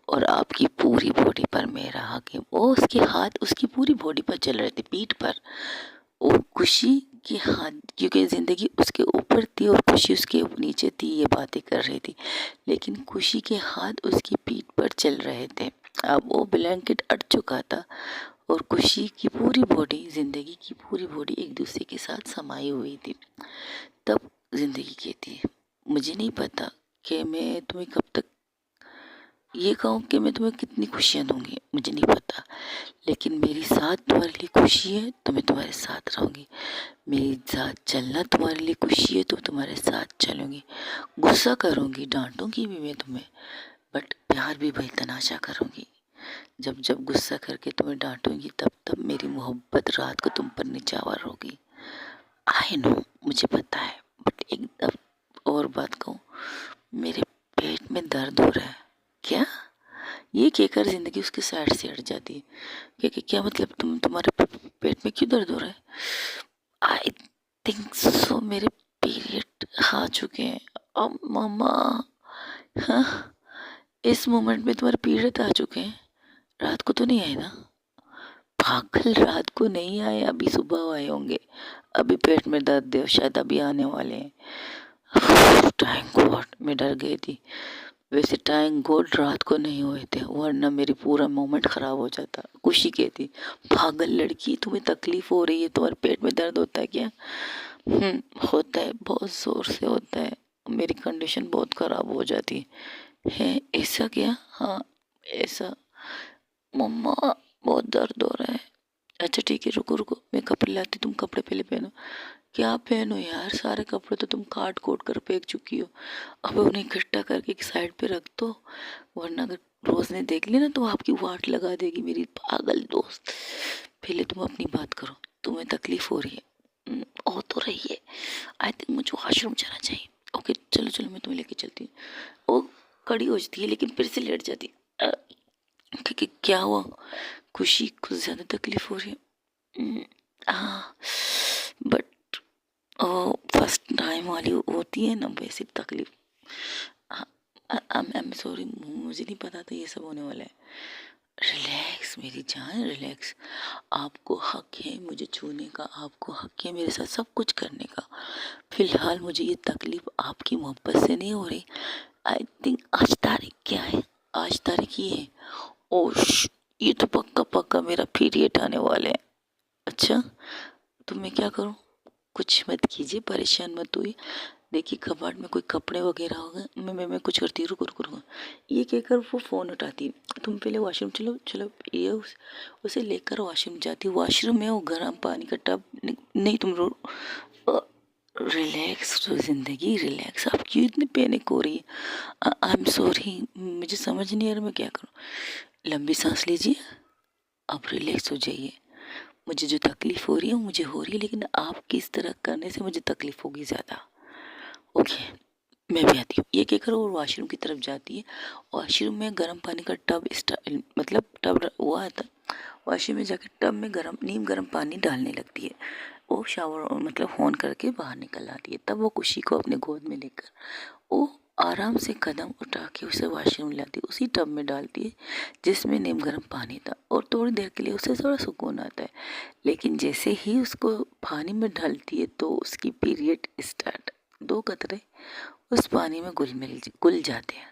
और आपकी पूरी बॉडी पर मेरा हक है। वो उसके हाथ उसकी पूरी बॉडी पर चल रहे थे, पीठ पर। और खुशी की हाथ, क्योंकि ज़िंदगी उसके ऊपर थी और खुशी उसके नीचे थी, ये बातें कर रही थी, लेकिन खुशी के हाथ उसकी पीठ पर चल रहे थे। अब वो ब्लैंकेट अट चुका था और खुशी की पूरी बॉडी, ज़िंदगी की पूरी बॉडी एक दूसरे के साथ समाई हुई थी। तब ज़िंदगी कहती है मुझे नहीं पता कि मैं तुम्हें कब तक ये कहूँ कि मैं तुम्हें कितनी खुशियाँ दूंगी, मुझे नहीं पता, लेकिन मेरी साथ तुम्हारे लिए खुशी है तो मैं तुम्हारे साथ रहूँगी। मेरी साथ चलना तुम्हारे लिए खुशी है तो तुम्हारे साथ चलूँगी। गुस्सा करूँगी, डांटूंगी भी मैं तुम्हें, बट प्यार भी बेतनाशा करूँगी। जब जब गुस्सा करके तुम्हें डांटूंगी तब तब मेरी मोहब्बत रात को तुम पर निछावर होगी। आई नो, मुझे पता है, बट एक और बात कहूँ, मेरे पेट में दर्द हो रहा है। क्या? ये कहकर जिंदगी उसके साइड से हट जाती है। क्या मतलब तुम्हारे पेट में क्यों दर्द हो रहा है? आई थिंक सो मेरे पीरियड आ चुके हैं। अब मम्मा, हाँ, इस मोमेंट में तुम्हारे पीरियड आ चुके हैं? रात को तो नहीं आए ना? पागल, रात को नहीं आए, अभी सुबह आए होंगे। अभी पेट में दर्द है, शायद अभी आने वाले हैं। थैंक गॉड, मैं डर गई थी। वैसे थैंक गॉड रात को नहीं हुए थे, वरना मेरी पूरा मोमेंट खराब हो जाता। खुशी कहती, पागल लड़की, तुम्हें तकलीफ हो रही है, तुम्हारे पेट में दर्द होता है क्या? होता है, बहुत जोर से होता है। मेरी कंडीशन बहुत खराब हो जाती है। ऐसा क्या? हाँ, ऐसा। मम्मा, बहुत दर्द हो रहा है। अच्छा ठीक है, रुको रुको, मैं कपड़े लाती, तुम कपड़े पहले पहनो। क्या पहनो यार, सारे कपड़े तो तुम काट कोट कर फेंक चुकी हो। अब उन्हें इकट्ठा करके एक साइड पे रख दो, वरना अगर रोज ने देख लिया ना तो आपकी वाट लगा देगी मेरी पागल दोस्त। पहले तुम अपनी बात करो, तुम्हें तकलीफ हो रही है? हो तो रही है। आई थिंक मुझे वॉशरूम जाना चाहिए। ओके चलो चलो, मैं तुम्हें लेके चलती हूँ। वो खड़ी हो जाती है लेकिन फिर से लेट जाती है। क्या हुआ? खुशी, कुछ ज़्यादा तकलीफ हो रही है? हाँ, बट फर्स्ट टाइम वाली होती है ना वैसी तकलीफ। आई एम सॉरी, मुझे नहीं पता था ये सब होने वाला है। रिलैक्स मेरी जान, रिलैक्स। आपको हक है मुझे छूने का, आपको हक है मेरे साथ सब कुछ करने का। फिलहाल मुझे ये तकलीफ आपकी मोहब्बत से नहीं हो रही। आई थिंक आज तारीख क्या है? आज तारीख ये है। ओश, ये तो पक्का पक्का मेरा पीरियड आने वाले हैं। अच्छा, तो मैं क्या करूँ? कुछ मत कीजिए, परेशान मत हुई। देखिए कबाड़ में कोई कपड़े वगैरह होगा, मैं कुछ करती, रुको रुको रुको। ये कहकर वो फ़ोन उठाती, तुम पहले वॉशरूम चलो चलो। ये उसे लेकर वॉशरूम जाती। वॉशरूम में वो गर्म पानी का टब नहीं, तुम रो। रिलैक्स ज़िंदगी, रिलैक्स। आप क्यों इतनी पैनिक हो रही है? आई एम सॉरी, मुझे समझ नहीं आ रहा मैं क्या करूँ। लंबी सांस लीजिए, आप रिलैक्स हो जाइए। मुझे जो तकलीफ़ हो रही है मुझे हो रही है, लेकिन आप किस तरह करने से मुझे तकलीफ़ होगी ज़्यादा। ओके, मैं भी आती हूँ, ये कहकर वो वॉशरूम की तरफ जाती है। वॉशरूम में गर्म पानी का टब मतलब टब हुआ था। वॉशरूम में जाकर टब में नीम गर्म पानी डालने लगती है। वो शावर मतलब ऑन करके बाहर निकल आती है। तब वो खुशी को अपने गोद में लेकर वो आराम से कदम उठा के उसे वॉशरूम लाती है, उसी टब में डालती है जिसमें नीम गर्म पानी था। और थोड़ी देर के लिए उसे थोड़ा सुकून आता है, लेकिन जैसे ही उसको पानी में डालती है तो उसकी पीरियड स्टार्ट। 2 कतरे उस पानी में घुल जाते हैं।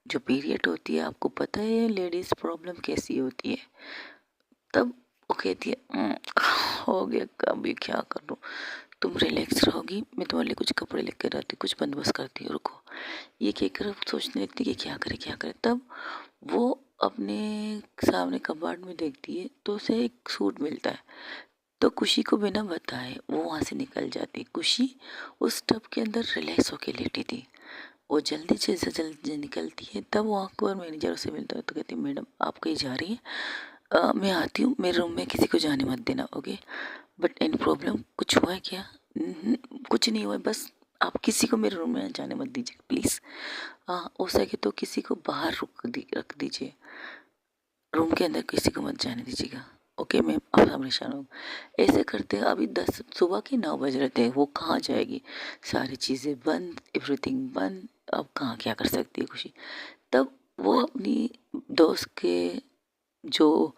जो पीरियड होती है, आपको पता है लेडीज प्रॉब्लम कैसी होती है। तब वो कहती है हो गया, कभी क्या करूँ। तुम रिलैक्स रहोगी, मैं तुम्हारे लिए कुछ कपड़े लेकर आती, कुछ बंदोबस्त करती हूँ, रुको। ये कहकर सोचने लगती कि क्या करे क्या करे। तब वो अपने सामने कबाड़ में देखती है तो उसे एक सूट मिलता है। तो खुशी को बिना बताए वो वहाँ से निकल जाती। खुशी उस टब के अंदर रिलैक्स होके लेटी थी। वो जल्दी से जल्दी निकलती है। तब वो अकबर मैनेजर से मिलता है तो कहती है, मैडम आप कहीं जा रही हैं? मैं आती हूँ, मेरे रूम में किसी को जाने मत देना, ओके? बट एनी प्रॉब्लम, कुछ हुआ है क्या? कुछ नहीं हुआ है, बस आप किसी को मेरे रूम में जाने मत दीजिए प्लीज़। हाँ, हो सके तो किसी को बाहर रख दीजिए, रूम के अंदर किसी को मत जाने दीजिएगा, ओके मैम? आप परेशान हो ऐसे करते अभी 10 सुबह के 9 बज रहे थे। वो कहाँ जाएगी? सारी चीज़ें बंद, एवरीथिंग बंद। अब कहाँ क्या कर सकती है खुशी। तब वो अपनी दोस्त के जो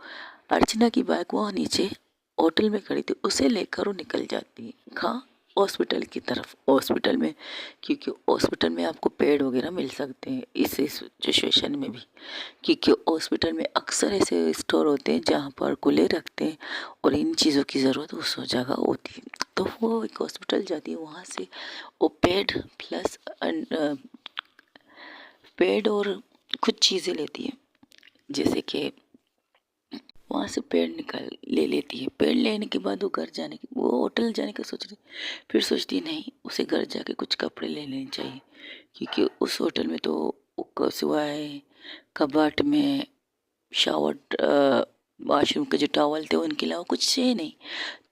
अर्चना की बाइक वहाँ नीचे होटल में खड़ी थी, उसे लेकर वो निकल जाती है। कहाँ? हॉस्पिटल की तरफ। हॉस्पिटल में, क्योंकि हॉस्पिटल में आपको पेड़ वगैरह मिल सकते हैं इस सिचुएशन में भी, क्योंकि हॉस्पिटल में अक्सर ऐसे स्टोर होते हैं जहाँ पर खुले रखते हैं और इन चीज़ों की ज़रूरत उस जगह होती है। तो वो एक हॉस्पिटल जाती है, वहाँ से वो पेड प्लस पेड और कुछ चीज़ें लेती है, जैसे कि वहाँ से पेड़ निकाल ले लेती है। पेड़ लेने के बाद वो घर जाने की, वो होटल जाने का सोच रही, फिर सोचती है नहीं, उसे घर जाके कुछ कपड़े ले लेने चाहिए, क्योंकि उस होटल में तो सिवाय कबाट में शावर वॉशरूम के जो टॉवल थे उनके अलावा कुछ है नहीं।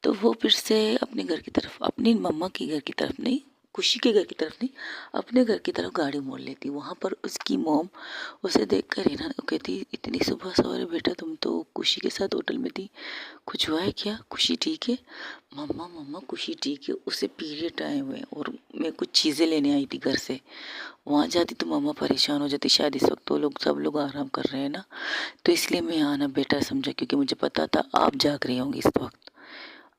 तो वो फिर से अपने घर की तरफ, अपनी मम्मा के घर की तरफ नहीं, खुशी के घर की तरफ नहीं, अपने घर की तरफ गाड़ी मोड़ लेती। वहाँ पर उसकी मॉम उसे देख कर हैरान, कहती इतनी सुबह सवारे बेटा तुम तो खुशी के साथ होटल में थी, कुछ हुआ है क्या? खुशी ठीक है? मम्मा मम्मा खुशी ठीक है, उसे पीरियड आए हुए हैं और मैं कुछ चीज़ें लेने आई थी घर से। वहाँ जाती तो मम्मा परेशान हो जाती, शायद इस वक्त वो लोग सब लोग आराम कर रहे हैं ना, तो इसलिए मैं आना बेटा समझा, क्योंकि मुझे पता था आप जाग रही होंगी इस वक्त।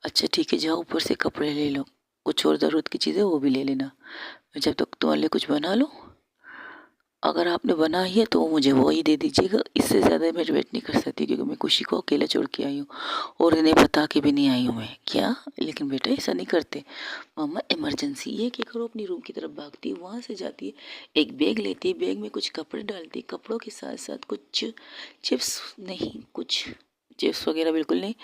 अच्छा ठीक है, जाओ ऊपर से कपड़े ले लो, कुछ और ज़रूरत की चीज़ें वो भी ले लेना, मैं जब तक तुम्हारे लिए कुछ बना लूँ। अगर आपने बनाई है तो मुझे वो ही दे दीजिएगा, इससे ज़्यादा मैं वेट नहीं कर सकती, क्योंकि मैं खुशी को अकेला छोड़ के आई हूँ और इन्हें बता के भी नहीं आई हूँ मैं। क्या? लेकिन बेटा ऐसा नहीं करते मम्मा, इमरजेंसी। ये क्या करो, अपनी रूम की तरफ भागती है, वहाँ से जाती है, एक बैग लेती है, बैग में कुछ कपड़े डालती है, कपड़ों के साथ साथ कुछ चिप्स, नहीं कुछ चिप्स वगैरह बिल्कुल नहीं,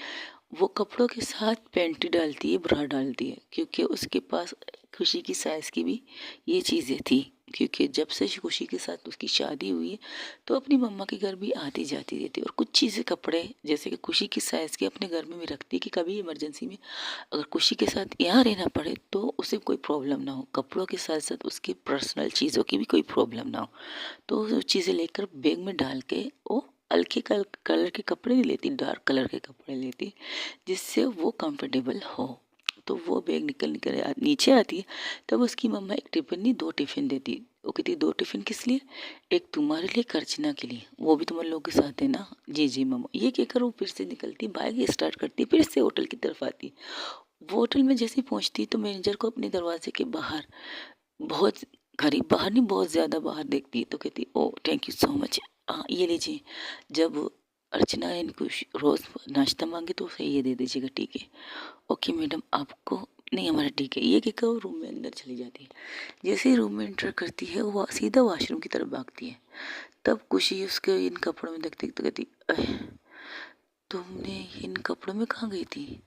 वो कपड़ों के साथ पैंटी डालती है, ब्रा डालती है, क्योंकि उसके पास खुशी की साइज़ की भी ये चीज़ें थी, क्योंकि जब से खुशी के साथ उसकी शादी हुई है तो अपनी मम्मा के घर भी आती जाती रहती है, और कुछ चीज़ें कपड़े जैसे कि खुशी की साइज़ के अपने घर में भी रखती है कि कभी इमरजेंसी में अगर खुशी के साथ यहाँ रहना पड़े तो उसे कोई प्रॉब्लम ना हो, कपड़ों के साथ साथ उसकी पर्सनल चीज़ों की भी कोई प्रॉब्लम ना हो। तो वो चीज़ें लेकर बैग में डाल के वो हल्के कलर के कपड़े नहीं लेती, डार्क कलर के कपड़े लेती, जिससे वो कंफर्टेबल हो। तो वो बैग निकल नीचे आती है, तब उसकी मम्मा एक टिफ़िन नहीं, दो टिफ़िन देती। वो कहती दो टिफ़िन किस लिए? एक तुम्हारे लिए, अर्चना के लिए, वो भी तुम्हारे लोगों के साथ है ना। जी जी मम्मा, ये कहकर वो फिर से निकलती, बाइक स्टार्ट करती, फिर से होटल की तरफ आती। वो होटल में जैसे ही पहुंचती तो मैनेजर को अपने दरवाजे के बाहर, बहुत करीब बाहर नहीं, बहुत ज़्यादा बाहर देखती है, तो कहती ओ थैंक यू सो मच, हाँ ये लीजिए। जब अर्चना इनको रोज़ नाश्ता मांगे तो उसे ये दे दीजिएगा, ठीक है? ओके मैडम, आपको नहीं हमारा ठीक है, ये कहकर वो रूम में अंदर चली जाती है। जैसे ही रूम में एंटर करती है वो सीधा वॉशरूम की तरफ भागती है। तब खुशी उसके इन कपड़ों में देखती तो कहती "अह, तुमने इन कपड़ों में कहाँ गई थी?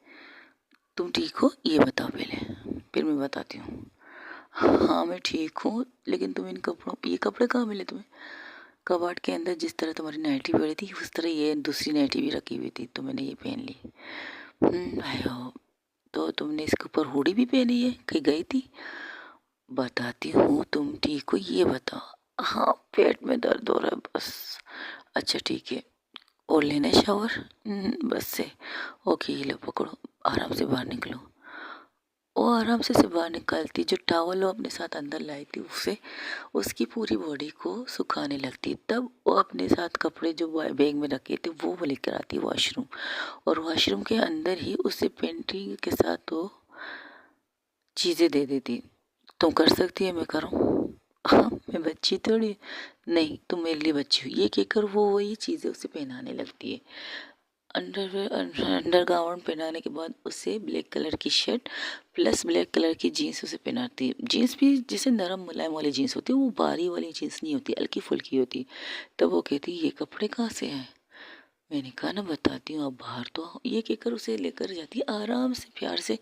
तुम ठीक हो? ये बताओ पहले, फिर मैं बताती हूँ। हाँ मैं ठीक हूँ, लेकिन तुम इन कपड़ों, ये कपड़े कहाँ मिले तुम्हें? कबाड़ के अंदर जिस तरह तुम्हारी नाइटी पड़ी थी उस तरह ये दूसरी नाइटी भी रखी हुई थी, तो मैंने ये पहन ली। आयो, तो तुमने इसके ऊपर हुडी भी पहनी है, कहीं गई थी? बताती हूँ, तुम ठीक हो ये बताओ। हाँ पेट में दर्द हो रहा है बस। अच्छा ठीक है, और लेना है शावर? बस से। ओके ये लो पकड़ो, आराम से बाहर निकलो। वो आराम से बाहर निकालती, जो टॉवल वो अपने साथ अंदर लाई थी उसे उसकी पूरी बॉडी को सुखाने लगती। तब वो अपने साथ कपड़े जो बैग में रखे थे वो लेकर आती वॉशरूम, और वॉशरूम के अंदर ही उसे पेंटिंग के साथ वो चीज़ें दे देती। तुम कर सकती है, मैं करूँ? हाँ मैं बच्ची थोड़ी, नहीं तुम मेरे लिए बच्ची हो, ये कहकर वो वही चीज़ें उसे पहनाने लगती है। अंडरवेयर अंडरगाउन पहनाने के बाद उसे ब्लैक कलर की शर्ट प्लस ब्लैक कलर की जीन्स उसे पहनाती है। जीन्स भी जैसे नरम मुलायम वाली जीन्स होती है, वो भारी वाली जीन्स नहीं होती, हल्की फुल्की होती है। तब वो कहती ये कपड़े कहाँ से आए? मैंने कहा ना बताती हूँ, अब बाहर तो आओ। ये कहकर उसे लेकर जाती है, आराम से प्यार से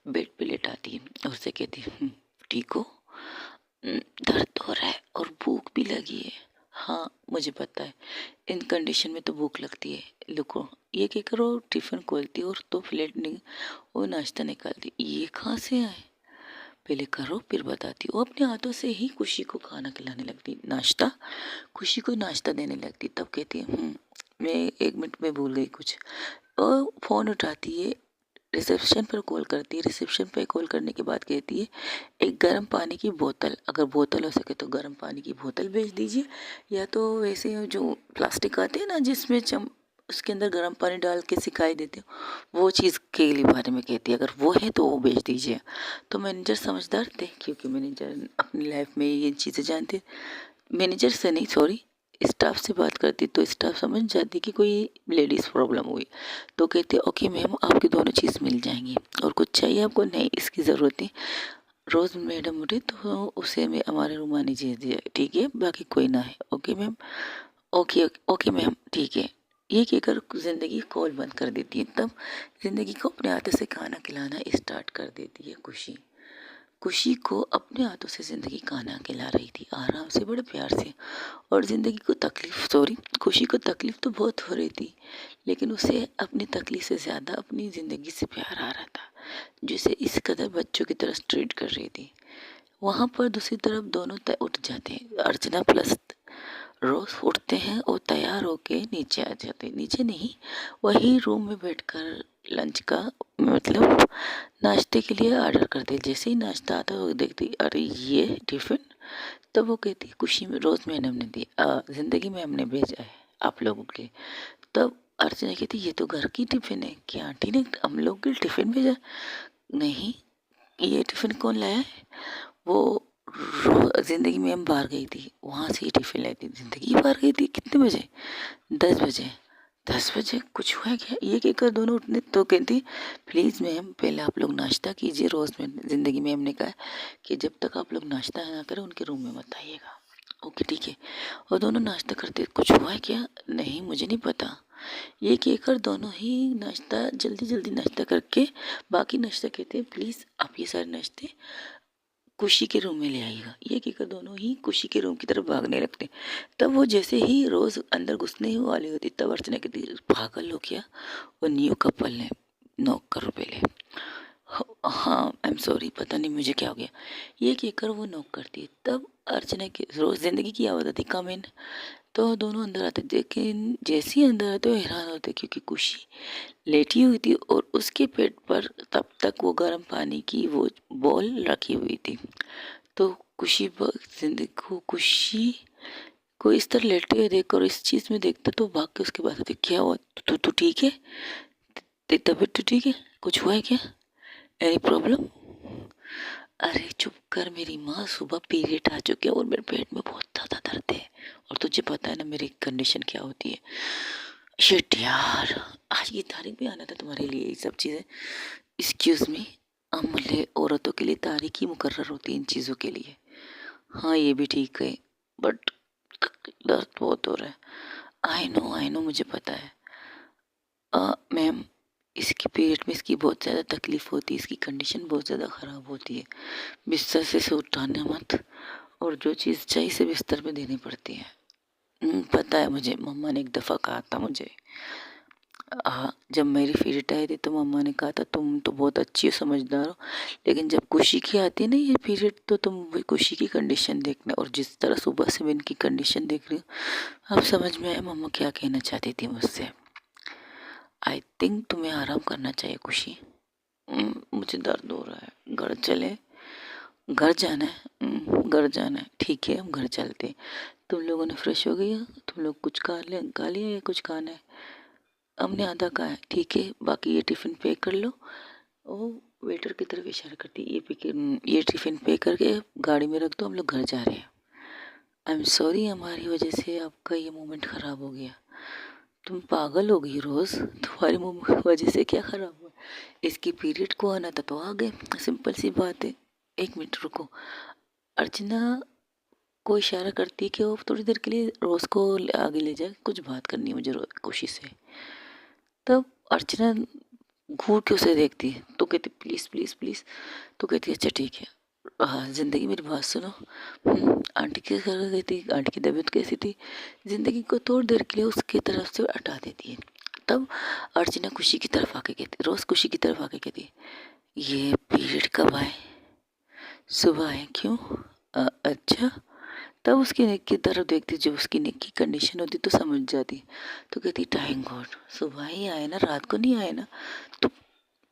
बेड पे लेटाती है और उसे कहती है ठीक हो? दर्द हो रहा है और भूख भी लगी है। हाँ मुझे पता है, इन कंडीशन में तो भूख लगती है, लुको। ये क्या करो, टिफ़िन खोलती और तो प्लेट नहीं, वो नाश्ता निकालती। ये कहाँ से आए? पहले करो फिर बताती। वो अपने हाथों से ही खुशी को खाना खिलाने लगती, नाश्ता, खुशी को नाश्ता देने लगती। तब कहती है मैं 1 मिनट में भूल गई कुछ। वो फ़ोन उठाती है, रिसेप्शन पर कॉल करती है, रिसेप्शन पर कॉल करने के बाद कहती है एक गर्म पानी की बोतल, अगर बोतल हो सके तो गर्म पानी की बोतल भेज दीजिए, या तो वैसे जो प्लास्टिक आते हैं ना जिसमें उसके अंदर गर्म पानी डाल के सिखाई देते हो, वो चीज़ के लिए बारे में कहती है, अगर वो है तो वो भेज दीजिए। तो मैनेजर समझदार थे, क्योंकि मैनेजर अपनी लाइफ में ये चीज़ें जानते। मैनेजर से नहीं, सॉरी, स्टाफ से बात करती तो स्टाफ समझ जाती कि कोई लेडीज़ प्रॉब्लम हुई, तो कहते ओके मैम आपकी दोनों चीज़ मिल जाएंगी, और कुछ चाहिए आपको? नहीं इसकी ज़रूरत नहीं, रोज़ मैडम उठे तो उसे मैं हमारे रूम आने दीजिए, ठीक है, बाकी कोई ना है। Okay ma'am, okay okay ma'am ठीक है। ये कहकर ज़िंदगी कॉल बंद कर देती है। तब ज़िंदगी को अपने हाथों से खाना खिलाना स्टार्ट कर देती है खुशी। खुशी को अपने हाथों से ज़िंदगी खाना खिला रही थी, आराम से, बड़े प्यार से। और ज़िंदगी को तकलीफ़, सॉरी, खुशी को तकलीफ़ तो बहुत हो रही थी, लेकिन उसे अपनी तकलीफ़ से ज़्यादा अपनी ज़िंदगी से प्यार आ रहा था, जिसे इस कदर बच्चों की तरह ट्रीट कर रही थी। वहाँ पर दूसरी तरफ दोनों उठ जाते हैं, अर्चना प्लस रोज उठते हैं और तैयार होके नीचे आ जाते हैं। नीचे नहीं, वही रूम में बैठकर लंच का मतलब नाश्ते के लिए ऑर्डर करते। जैसे ही नाश्ता आता है वो देखती, अरे ये टिफिन। तब वो कहती, खुशी में रोज मैडम ने दी, जिंदगी में हमने भेजा है आप लोगों के। तब अर्चना कहती, ये तो घर की टिफिन है, क्या आंटी ने हम लोग के टिफिन भेजा? नहीं, ये टिफिन कौन लाया है? वो जिंदगी में हम बाहर गई थी, वहाँ से ही टिफिन लाई थी। जिंदगी बाहर गई थी कितने बजे? 10 बजे। 10 बजे कुछ हुआ क्या? ये कहकर दोनों उठने तो कहती, प्लीज़ मैम पहले आप लोग नाश्ता कीजिए। रोज़ में ज़िंदगी में हमने कहा कि जब तक आप लोग नाश्ता ना करें उनके रूम में मत आइएगा। ओके ठीक है। और दोनों नाश्ता करते, कुछ हुआ क्या? नहीं मुझे नहीं पता। ये कहकर दोनों ही नाश्ता जल्दी जल्दी नाश्ता करके बाकी नाश्ता कहते, प्लीज़ आप ये सारे नाश्ते खुशी के रूम में ले आइएगा। ये कहकर दोनों ही खुशी के रूम की तरफ भागने लगते। तब वो जैसे ही रोज अंदर घुसने ही वाली होती, तब अर्चना कहती, पागल हो क्या? वो न्यू कपल ने नॉक करो पहले। हाँ आई एम सॉरी, पता नहीं मुझे क्या हो गया। ये कहकर वो नॉक करती है। तब अर्चना की रोज जिंदगी की आवाज़ आती, कम इन। तो दोनों अंदर आते, लेकिन जैसे ही अंदर आते वो हैरान होते क्योंकि खुशी लेटी हुई थी और उसके पेट पर तब तक वो गर्म पानी की वो बॉल रखी हुई थी। तो जिंदगी को खुशी को इस तरह लेटे हुए देख और इस चीज़ में देखता तो भाग के उसके पास आती, क्या हुआ? तू ठीक है? तेरी तबीयत तो ठीक है? कुछ हुआ है क्या? Any problem? अरे चुप कर मेरी माँ, सुबह पीरियड आ चुके हैं और मेरे पेट में बहुत ज़्यादा दर्द है और तुझे पता है ना मेरी कंडीशन क्या होती है। शिट यार, आज की तारीख भी आना था तुम्हारे लिए ये सब चीज़ें। एक्सक्यूज मी, अमले औरतों के लिए तारीख ही मुकर्रर होती है इन चीज़ों के लिए। हाँ ये भी ठीक है, बट दर्द बहुत हो रहा है। आई नो मुझे पता है। मैम इसकी पीरियड में इसकी बहुत ज़्यादा तकलीफ़ होती है, इसकी कंडीशन बहुत ज़्यादा ख़राब होती है। बिस्तर से उठाना मत, और जो चीज़ चाहिए इसे बिस्तर पे देनी पड़ती है। पता है मुझे, मम्मा ने एक दफ़ा कहा था मुझे। हाँ जब मेरी पीरियड आई थी तो मम्मा ने कहा था तुम तो बहुत अच्छी हो, समझदार हो, लेकिन जब खुशी की आती है ना ये पीरियड तो तुम वही खुशी की कंडीशन देखना। और जिस तरह सुबह से मैं इनकी कंडीशन देख रही हूँ, अब समझ में आया मम्मा क्या कहना चाहती थी मुझसे। आई थिंक तुम्हें आराम करना चाहिए खुशी। मुझे दर्द हो रहा है, घर चले? घर जाना है? घर जाना है, ठीक है हम घर चलते हैं। तुम लोगों ने फ्रेश हो गई हो? तुम लोग कुछ खा लिया या कुछ खाना है? हमने आधा कहा है, ठीक है बाकी ये टिफ़िन पैक कर लो। वो वेटर की तरफ इशारा करती, ये टिफ़िन पैक करके गाड़ी में रख दो, हम लोग घर जा रहे हैं। आई एम सॉरी हमारी वजह से आपका ये मोमेंट ख़राब हो गया। तुम पागल हो गई रोज़, तुम्हारी वजह से क्या ख़राब हुआ? इसकी पीरियड को आना था तो आ गए, सिंपल सी बात है। एक मिनट रुको। अर्चना को इशारा करती है कि वो थोड़ी देर के लिए रोज़ को आगे ले जाए, कुछ बात करनी है मुझे कोशिश से। तब अर्चना घूर के उसे देखती है तो कहती, प्लीज़ प्लीज़ प्लीज़। तो कहती है अच्छा ठीक है। हाँ ज़िंदगी मेरी बात सुनो। आंटी के घर गई थी, आंटी की तबीयत कैसी थी? ज़िंदगी को थोड़ी देर के लिए उसकी तरफ से हटा देती है। तब अर्चना खुशी की तरफ आके कहती, रोज़ खुशी की तरफ आके कहती, ये पीरियड कब आए? सुबह आए, क्यों? अच्छा। तब उसकी नेक की तरफ देखती, जब उसकी नेक की कंडीशन होती तो समझ जाती। तो कहती थैंक गॉड सुबह ही आए ना, रात को नहीं आए ना। तो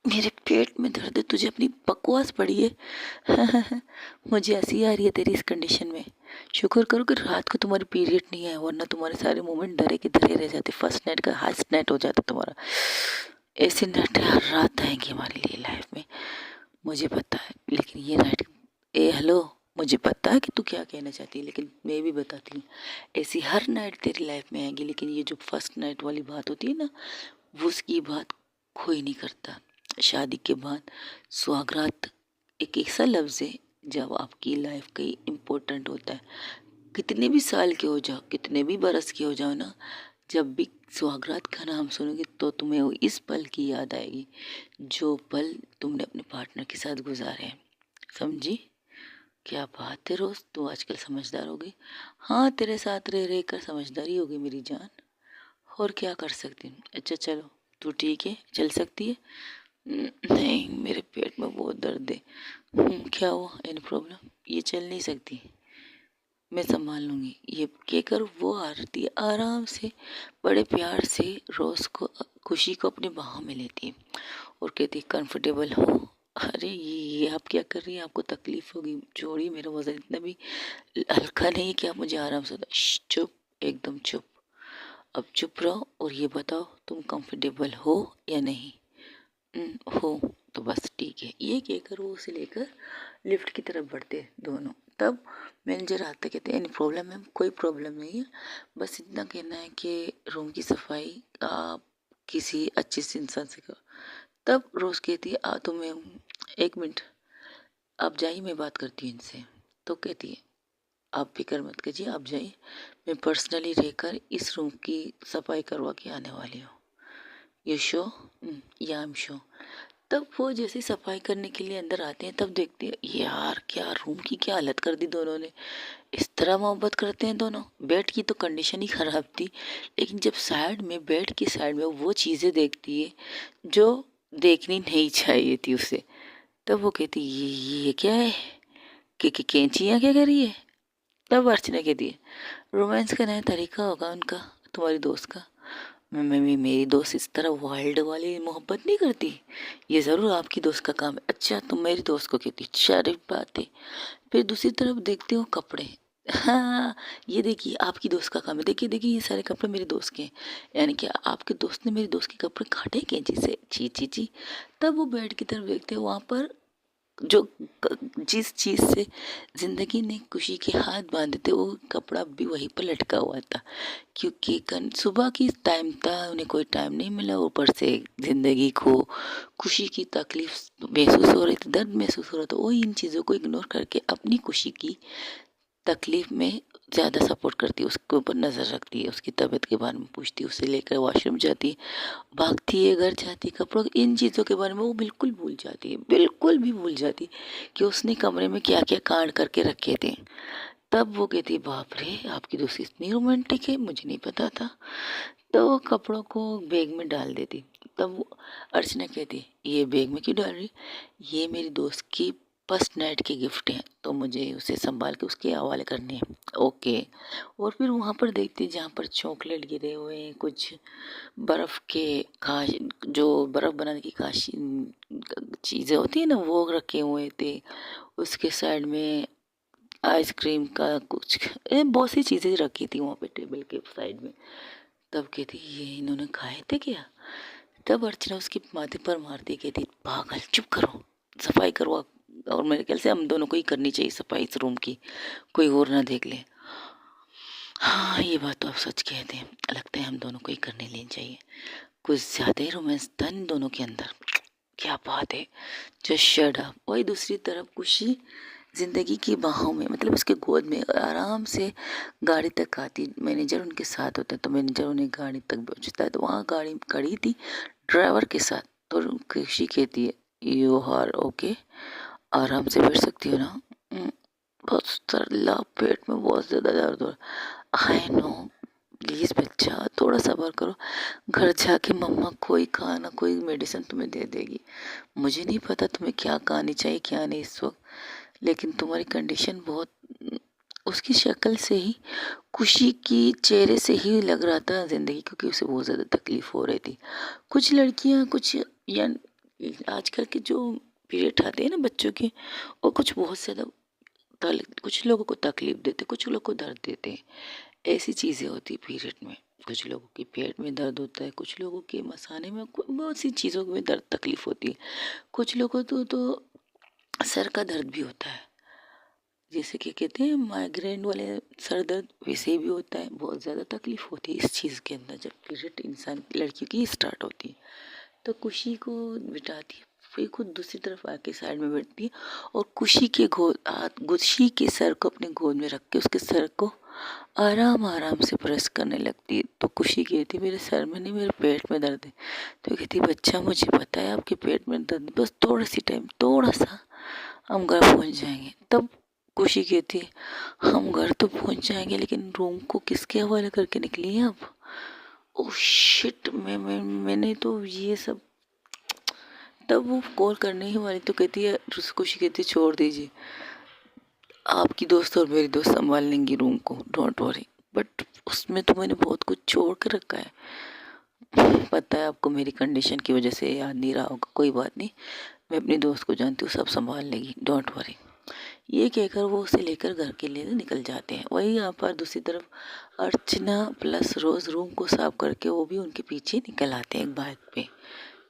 मेरे पेट में दर्द है, तुझे अपनी बकवास पड़ी है। मुझे हंसी आ रही है तेरी इस कंडीशन में। शुक्र करो कि रात को तुम्हारी पीरियड नहीं है, वरना तुम्हारे सारे मोमेंट डरे के डरे रह जाते, फर्स्ट नाइट का हास्ट नाइट हो जाता तुम्हारा। ऐसे नाइट हर रात आएंगे हमारे लिए लाइफ में, मुझे पता है। लेकिन ये नाइट, ए हेलो, मुझे पता है कि तू क्या कहना चाहती है, लेकिन मैं भी बताती हूँ। ऐसी हर नाइट तेरी लाइफ में आएगी, लेकिन ये जो फर्स्ट नाइट वाली बात होती है ना, वो उसकी बात कोई नहीं करता। शादी के बाद सुहागरात एक ऐसा लफ्ज़ है जब आपकी लाइफ का इम्पोर्टेंट होता है। कितने भी साल के हो जाओ, कितने भी बरस के हो जाओ ना, जब भी सुहागरात का नाम सुनोगे तो तुम्हें वो इस पल की याद आएगी जो पल तुमने अपने पार्टनर के साथ गुजारे हैं। समझी? क्या बात है रोज़, तू आजकल समझदार हो गई। हाँ तेरे साथ रह रह कर समझदारी हो गई मेरी जान, और क्या कर सकती हूँ। अच्छा चलो तू ठीक है, चल सकती है? नहीं मेरे पेट में बहुत दर्द है। क्या हुआ? Any problem? ये चल नहीं सकती, मैं संभाल लूँगी। ये कहकर वो आरती आराम से बड़े प्यार से रोज़ को खुशी को अपने बाहों में लेती है और कहती कंफर्टेबल हो। अरे ये आप क्या कर रही हैं, आपको तकलीफ होगी, छोड़िए, मेरा वजन इतना भी हल्का नहीं है कि आप मुझे आराम से चुप, एकदम चुप। अब चुप रहो और ये बताओ तुम कंफर्टेबल हो या नहीं। हो तो बस ठीक है। ये कहकर वो उसे लेकर लिफ्ट की तरफ बढ़ते दोनों। तब मैनेजर आता, कहते हैं एनी प्रॉब्लम है, कोई प्रॉब्लम नहीं है, बस इतना कहना है कि रूम की सफाई आप किसी अच्छे से इंसान से करो। तब रोज़ कहती है तुम्हें 1 मिनट, आप जाइए, मैं बात करती हूँ इनसे। तो कहती है आप फिक्र मत कीजिए, आप जाइए, मैं पर्सनली रहकर इस रूम की सफाई करवा के आने वाली हूँ। You show? या आई एम शो। तब वो जैसे सफाई करने के लिए अंदर आते हैं तब देखते हैं यार क्या रूम की क्या हालत कर दी दोनों ने। इस तरह मोहब्बत करते हैं दोनों। बेड की तो कंडीशन ही खराब थी, लेकिन जब साइड में, बेड की साइड में वो चीज़ें देखती है जो देखनी नहीं चाहिए थी उसे, तब वो कहती ये क्या है कि कैंचियाँ क्या कर रही है। तब अर्चना कहती है रोमांस का नया तरीका होगा उनका, तुम्हारी दोस्त का। मेरी दोस्त इस तरह वाइल्ड वाली मोहब्बत नहीं करती, ये ज़रूर आपकी दोस्त का काम है। अच्छा तुम मेरी दोस्त को कहती, शारीफ बात है। फिर दूसरी तरफ देखते हो कपड़े, हाँ ये देखिए आपकी दोस्त का काम है, देखिए देखिए ये सारे कपड़े मेरी दोस्त के हैं, यानी कि आपके दोस्त ने मेरी दोस्त के कपड़े काटे कैंची से, ची ची ची। तब वो बेड की तरफ देखते हो, वहाँ पर जो जिस चीज़ से ज़िंदगी ने खुशी के हाथ बांधे थे वो कपड़ा भी वहीं पर लटका हुआ था, क्योंकि सुबह की टाइम था, उन्हें कोई टाइम नहीं मिला, ऊपर से ज़िंदगी को खुशी की तकलीफ महसूस हो रही थी, दर्द महसूस हो रहा था। वो इन चीज़ों को इग्नोर करके अपनी खुशी की तकलीफ में ज़्यादा सपोर्ट करती है, उसके ऊपर नज़र रखती है, उसकी तबीयत के बारे में पूछती है, उसे लेकर वॉशरूम जाती है, भागती है, घर जाती है, कपड़ों, इन चीज़ों के बारे में वो बिल्कुल भूल जाती है, बिल्कुल भी भूल जाती है कि उसने कमरे में क्या क्या कांड करके रखे थे। तब वो कहती है बाप रे आपकी दोस्ती इतनी रोमांटिक है, मुझे नहीं पता था। तो वो कपड़ों को बैग में डाल देती। तब वो अर्चना कहती ये बैग में क्यों डाल रही, ये मेरी दोस्त की फर्स्ट नाइट की गिफ्ट है, तो मुझे उसे संभाल के उसके हवाले करने हैं। ओके। और फिर वहाँ पर देखती जहाँ पर चॉकलेट गिरे हुए हैं, कुछ बर्फ़ के काश, जो बर्फ़ बनाने की काश चीज़ें होती है ना, वो रखे हुए थे। उसके साइड में आइसक्रीम का कुछ बहुत सी चीज़ें रखी थी वहाँ पे टेबल के साइड में। तब कहती ये इन्होंने खाए थे क्या। तब अर्चना उसके माथे पर मारती, कहती पागल चुप करो, सफाई करवा, और मेरे ख्याल से हम दोनों को ही करनी चाहिए सफाई इस रूम की, कोई और ना देख ले। हाँ ये बात तो आप सच कहते हैं, लगता है हम दोनों को ही करने लेनी चाहिए, कुछ ज़्यादा ही रोमांस था इन दोनों के अंदर, क्या बात है। Just shut up. वही दूसरी तरफ खुशी ज़िंदगी की बाहों में, मतलब उसके गोद में आराम से गाड़ी तक आती, मैनेजर उनके साथ होता है, तो मैनेजर उन्हें गाड़ी तक पहुँचता है, तो वहाँ गाड़ी खड़ी थी ड्राइवर के साथ। तो खुशी कहती है यू आर ओके, आराम से बैठ सकती हो ना। बहुत सरला, पेट में बहुत ज़्यादा दर्द हो रहा। आई नो, प्लीज़ बच्चा थोड़ा सब्र करो, घर जाके मम्मा कोई खाना कोई मेडिसिन तुम्हें दे देगी। मुझे नहीं पता तुम्हें क्या खानी चाहिए क्या नहीं इस वक्त, लेकिन तुम्हारी कंडीशन बहुत, उसकी शक्ल से ही, खुशी की चेहरे से ही लग रहा था ज़िंदगी, क्योंकि उसे बहुत ज़्यादा तकलीफ़ हो रही थी। कुछ लड़कियां, कुछ या आजकल के जो पीरियड आते हैं ना बच्चों के, वो कुछ बहुत ज़्यादा कुछ लोगों को तकलीफ देते, कुछ लोगों को दर्द देते हैं, ऐसी चीज़ें होती पीरियड में। कुछ लोगों के पेट में दर्द होता है, कुछ लोगों के मसाने में, बहुत सी चीज़ों में दर्द तकलीफ होती है। कुछ लोगों को तो सर का दर्द भी होता है, जैसे कि कहते हैं माइग्रेन वाले सर दर्द, वैसे भी होता है। बहुत ज़्यादा तकलीफ होती है इस चीज़ के अंदर जब पीरियड इंसान लड़कियों की स्टार्ट होती है। तो खुशी को बिठाती है, फिर खुद दूसरी तरफ आके साइड में बैठती है और खुशी के सर को अपने गोद में रख के उसके सर को आराम आराम से प्रेस करने लगती है। तो खुशी कहती है मेरे सर में नहीं, मेरे पेट में दर्द है। तो कहती बच्चा मुझे पता है आपके पेट में दर्द है, बस थोड़ा सी टाइम, थोड़ा सा, हम घर पहुंच जाएंगे। तब खुशी कहती है हम घर तो पहुंच जाएंगे, लेकिन रूम को किसके हवाले करके निकली हैं आप। ओह शिट, मैंने तो ये सब। तब वो कॉल करने ही वाली तो कहती है, खुशी कहती है छोड़ दीजिए, आपकी दोस्त और मेरी दोस्त संभाल लेंगी रूम को, डोंट वरी। बट उसमें तो मैंने बहुत कुछ छोड़ कर रखा है। पता है आपको मेरी कंडीशन की वजह से याद नहीं रहा होगा, कोई बात नहीं, मैं अपनी दोस्त को जानती हूँ, सब संभाल लेगी, डोंट वरी। ये कहकर वो उसे लेकर घर के लिए निकल जाते हैं। वहीं यहाँ पर दूसरी तरफ अर्चना प्लस रोज रूम को साफ करके वो भी उनके पीछे निकल आते हैं एक बाइक पे।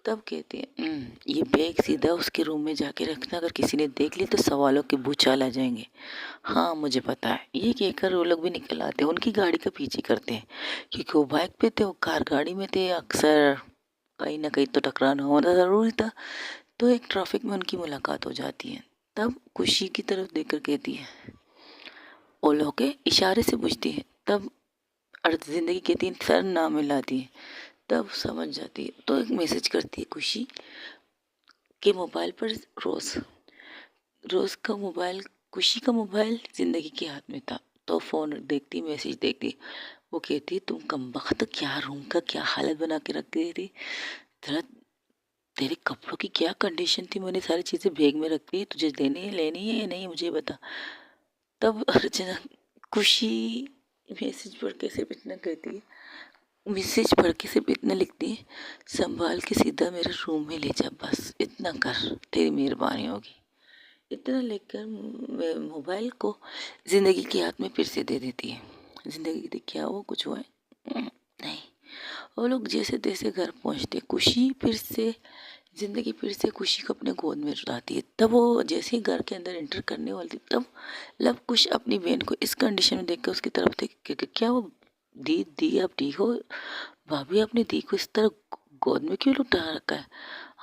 तब कहते हैं ये बैग सीधा उसके रूम में जाके रखना, अगर किसी ने देख लिया तो सवालों के भूचाल आ जाएंगे। हाँ मुझे पता है। ये कहकर वो लोग भी निकल आते हैं, उनकी गाड़ी का पीछे करते हैं, क्योंकि वो बाइक पे थे, वो कार गाड़ी में थे, अक्सर कहीं ना कहीं तो टकराना होना ज़रूरी था। तो एक ट्रैफिक में उनकी मुलाकात हो जाती है। तब खुशी की तरफ देखकर कहती है, ओलो के इशारे से पूछती है। तब अर्थ जिंदगी कहती है, सर नाम मिलाती है। तब समझ जाती है, तो एक मैसेज करती है खुशी के मोबाइल पर। रोज रोज का मोबाइल, खुशी का मोबाइल जिंदगी के हाथ में था। तो फोन देखती, मैसेज देखती, वो कहती, तुम कमबख्त क्या रूम का क्या हालत बना के रख गई थी, तेरा तेरे कपड़ों की क्या कंडीशन थी, मैंने सारी चीजें बैग में रख दी, तुझे लेनी है या नहीं मुझे बता। तब अर्चना खुशी मैसेज पढ़ के सिर्फ इतना कहती है, मैसेज पढ़ के सिर्फ इतना लिखती है, संभाल के सीधा मेरे रूम में ले जा, बस इतना कर, तेरी मेहरबानी होगी। इतना लेकर मोबाइल को जिंदगी के हाथ में फिर से दे देती है। जिंदगी कहती, क्या हुआ, कुछ हुआ है? नहीं। वो लोग जैसे तैसे घर पहुंचते, खुशी फिर से जिंदगी फिर से खुशी को अपने गोद में उठाती है। तब वो जैसे ही घर के अंदर एंटर करने वाली थी, तब लव कुश अपनी बहन को इस कंडीशन में देख कर उसकी तरफ देख के, क्या वो दी दी आप ठीक हो? भाभी आपने दी को इस तरह गोद में क्यों लुटा रखा है?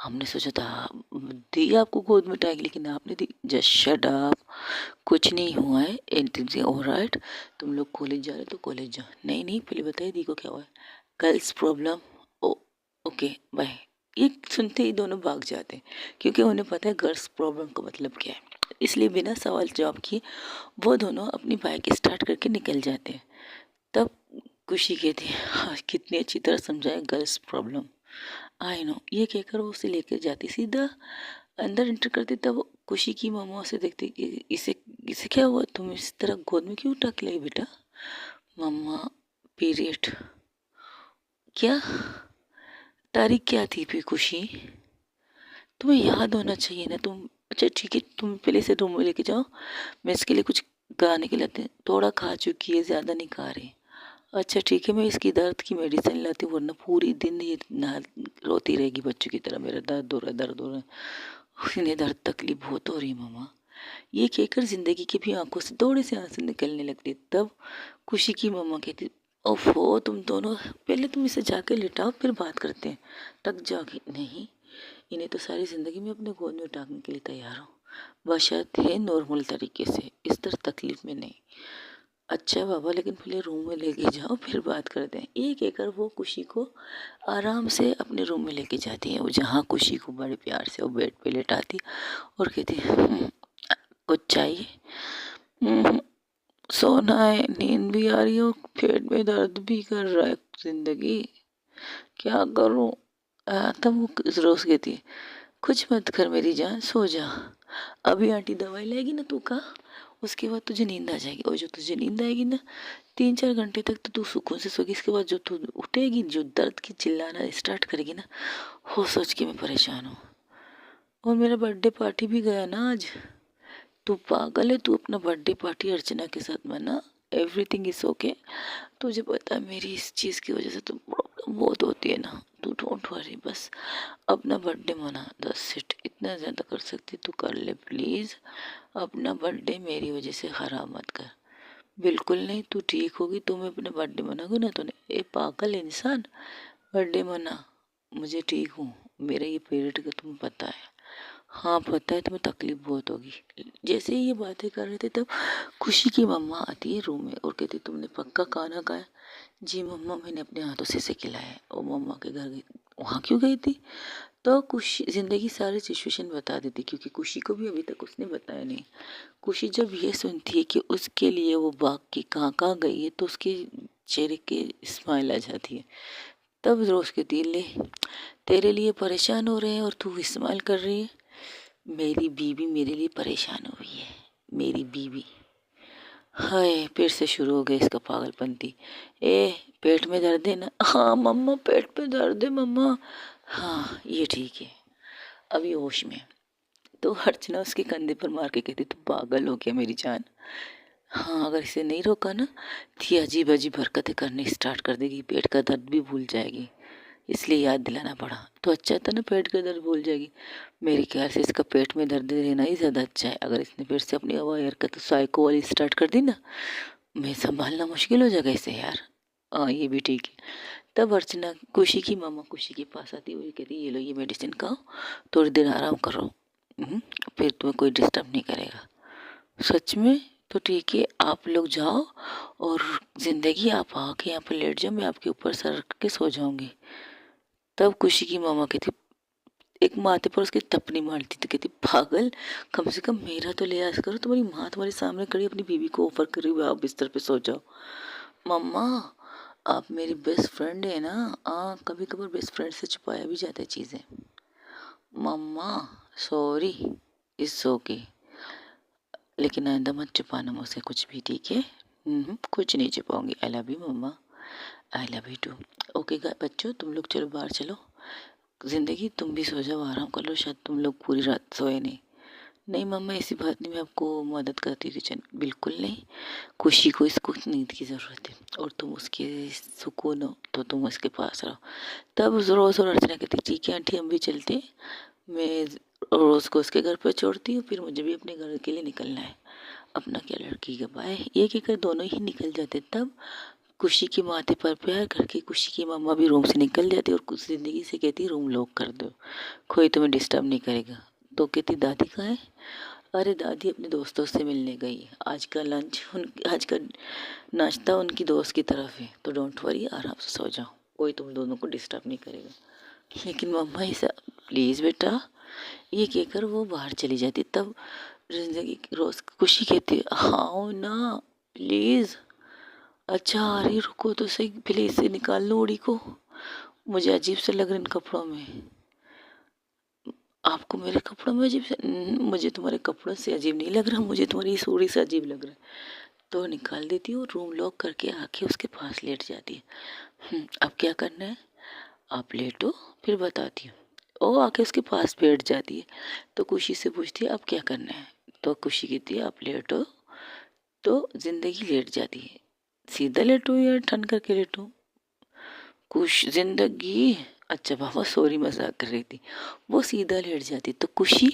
हमने सोचा था दी आपको गोद में उठाएगी, लेकिन आपने दी। जस्ट शट अप, कुछ नहीं हुआ है, एवरीथिंग ऑलराइट। तुम लोग कॉलेज जा रहे हो तो कॉलेज जाओ। नहीं नहीं, पहले बताइए दी को क्या हुआ है? Girls problem. Oh okay bye. ये सुनते ही दोनों भाग जाते हैं, क्योंकि उन्हें पता है गर्ल्स प्रॉब्लम का मतलब क्या है। इसलिए बिना सवाल जवाब किए वो दोनों अपनी बाइक स्टार्ट करके निकल जाते हैं। तब खुशी कहती है, हाँ कितनी अच्छी तरह समझाए गर्ल्स प्रॉब्लम, आई नो। ये कहकर वो उसे लेकर जाती, सीधा अंदर एंटर करती। तब खुशी की मम्मा उसे देखती कि इसे इसे क्या हुआ, तुम इस तरह गोद में क्यों उठा के लाई बेटा? मम्मा पीरियड। क्या तारीख क्या थी फिर खुशी? तुम्हें याद होना चाहिए ना तुम। अच्छा ठीक है, तुम पहले से रूम में लेके जाओ, मैं इसके लिए कुछ खाने के लाते, थोड़ा खा चुकी है, ज़्यादा नहीं खा रही। अच्छा ठीक है, मैं इसकी दर्द की मेडिसिन लाती हूँ, वरना पूरी दिन ये ना रोती रहेगी बच्चों की तरह, मेरा दर्द हो रहा है, दर्द हो रहा है, इन्हें दर्द तकलीफ बहुत हो रही है मम्मा। ये कहकर जिंदगी की भी आंखों से थोड़े से आंसू निकलने लगते। तब खुशी की मम्मा कहती, ओफो तुम दोनों, पहले तुम इसे जाके लिटाओ फिर बात करते हैं, थक जाओगी। नहीं, इन्हें तो सारी ज़िंदगी में अपने गोद में उठाने के लिए तैयार हूँ, बशर्ते नॉर्मल तरीके से, इस तरह तकलीफ में नहीं। अच्छा बाबा, लेकिन पहले रूम में लेके जाओ फिर बात करते हैं। ये कहकर वो खुशी को आराम से अपने रूम में लेके जाती है, वो जहाँ खुशी को बड़े प्यार से वो बेड पे लेटाती और कहती है, कुछ चाहिए? "हम्म, सोना है, नींद भी आ रही है और पेट में दर्द भी कर रहा है, जिंदगी क्या करूँ? तब वो रोज कहती है, कुछ मत कर मेरी जान, सो जा, अभी आंटी दवाई लाएगी ना तू का, उसके बाद तुझे नींद आ जाएगी, और जो तुझे नींद आएगी ना 3-4 घंटे तक तो तू सुकून से सोगी। इसके बाद जो तू उठेगी, जो दर्द की चिल्लाना स्टार्ट करेगी ना, वो सोच के मैं परेशान हूँ। और मेरा बर्थडे पार्टी भी गया ना आज। तू पागल है, तू अपना बर्थडे पार्टी अर्चना के साथ मना, एवरीथिंग इज ओके। तुझे पता है मेरी इस चीज़ की वजह से तो प्रॉब्लम बहुत होती है ना, तू डोंट वरी, बस अपना बर्थडे मना, दस सीट इतना ज़्यादा कर सकती तू कर ले प्लीज़, अपना बर्थडे मेरी वजह से ख़राब मत कर। बिल्कुल नहीं, तू ठीक होगी तो मैं अपना बर्थडे मनाऊंगी ना, तूने ए पागल इंसान, बर्थडे मना, मुझे ठीक हूँ, मेरा ये पीरियड का तुम्हें पता है। हाँ पता है, तुम्हें तकलीफ बहुत होगी। जैसे ही ये बातें कर रहे थे, तब खुशी की मम्मा आती है रूम में और कहती, तुमने पक्का खाना खाया? जी मम्मा, मैंने अपने हाथों से खिलाया है। और मम्मा के घर गई, वहाँ क्यों गई थी? तो खुशी जिंदगी सारी सिचुएशन बता देती, क्योंकि खुशी को भी अभी तक उसने बताया नहीं। खुशी जब ये सुनती है कि उसके लिए वो बाग की कहाँ कहाँ गई है, तो उसके चेहरे के स्माइल आ जाती है। तब रोज के दिल ले, तेरे लिए परेशान हो रहे हैं और तू स्माइल कर रही है। मेरी बीवी मेरे लिए परेशान हुई है, मेरी बीवी। हाय, फिर से शुरू हो गई इसका पागलपंती। ए, पेट में दर्द है ना? हाँ मम्मा, पेट में दर्द है मम्मा। हाँ ये ठीक है, अभी होश में। तो अर्चना उसके कंधे पर मार के कहती, तू पागल हो गया मेरी जान? हाँ, अगर इसे नहीं रोका ना तो ये अजीब अजीब हरकतें करनी स्टार्ट कर देगी, पेट का दर्द भी भूल जाएगी। इसलिए याद दिलाना पड़ा। तो अच्छा था ना, पेट का दर्द भूल जाएगी। मेरे ख्याल से इसका पेट में दर्द रहना ही ज़्यादा अच्छा है। अगर इसने फिर से अपनी हवाई हरकत साइको वाली स्टार्ट कर दी ना, मैं संभालना मुश्किल हो जाएगा इसे यार। हाँ ये भी ठीक है। तब अर्चना खुशी की मामा खुशी के पास आती हुई कहती, ये लो ये मेडिसिन खाओ, थोड़ी देर आराम करो, फिर तुम्हें कोई डिस्टर्ब नहीं करेगा। सच में? तो ठीक है, आप लोग जाओ और जिंदगी आप आके यहाँ पर लेट जाओ, मैं आपके ऊपर सर रख के सो जाऊंगी। तब खुशी की मामा कहती, एक माथे पर उसकी टपनी मारती थी, कहती पागल, कम से कम मेरा तो लिहाज करो, तुम्हारी माँ तुम्हारे सामने खड़ी अपनी बीवी को ऑफर करी हुई, आप बिस्तर पे सो जाओ। मम्मा, आप मेरी बेस्ट फ्रेंड है ना? हाँ, कभी कभार बेस्ट फ्रेंड से छुपाया भी जाता है चीज़ें। मम्मा सॉरी, इट्स ओके, लेकिन आइंदा मत छुपाना मुझसे कुछ भी, ठीक है? कुछ नहीं छुपाऊंगी। I love you mama. I love you too. Okay बच्चों, तुम लोग चलो बाहर चलो। जिंदगी तुम भी सो जाओ, आराम कर लो, शायद तुम लोग पूरी रात सोए नहीं। नहीं मम्मा, ऐसी बात नहीं, मैं आपको मदद करती हूँ किचन। बिल्कुल नहीं, खुशी को इसको नींद की ज़रूरत है और तुम उसके सुकून हो तो तुम उसके पास रहो। तब रोज़ और अर्चना कहती, ठीक है आंटी हम भी चलते हैं। मैं रोज़ को उसके घर पर छोड़ती हूँ, फिर मुझे भी अपने घर के लिए निकलना है। अपना क्या लड़की का बाय, ये कहकर दोनों ही निकल जाते। तब खुशी के माथे पर प्यार करके खुशी की मम्मा भी रूम से निकल जाती और कुछ ज़िंदगी से कहती, रूम लॉक कर दो, कोई तुम्हें डिस्टर्ब नहीं करेगा। तो कहती, दादी कहाँ है? अरे दादी अपने दोस्तों से मिलने गई है, आज का नाश्ता उनकी दोस्त की तरफ है, तो डोंट वरी, आराम से सो जाओ, कोई तुम दोनों को डिस्टर्ब नहीं करेगा। लेकिन मम्मा ऐसा प्लीज़ बेटा, ये कहकर वो बाहर चली जाती। तब जिंदगी रोज खुशी कहती है, हाँ ना प्लीज़। अच्छा आ रही, रुको तो सही, पहले इसे निकाल लो उड़ी को, मुझे अजीब से लग रहा है इन कपड़ों में। आपको मेरे कपड़ों में अजीब से? मुझे तुम्हारे कपड़ों से अजीब नहीं लग रहा, मुझे तुम्हारी इस उड़ी से अजीब लग रहा है। तो निकाल देती हूँ, रूम लॉक करके आके उसके पास लेट जाती है। अब क्या करना है? आप लेटो, फिर बताती हूँ। वो आके उसके पास बैठ जाती है। तो खुशी से पूछती है, अब क्या करना है? तो खुशी कहती है, आप लेटो। तो जिंदगी लेट जाती है। सीधा लेटो या ठन करके लेटो? खुश जिंदगी, अच्छा बाबा सॉरी, मजाक कर रही थी। वो सीधा लेट जाती तो खुशी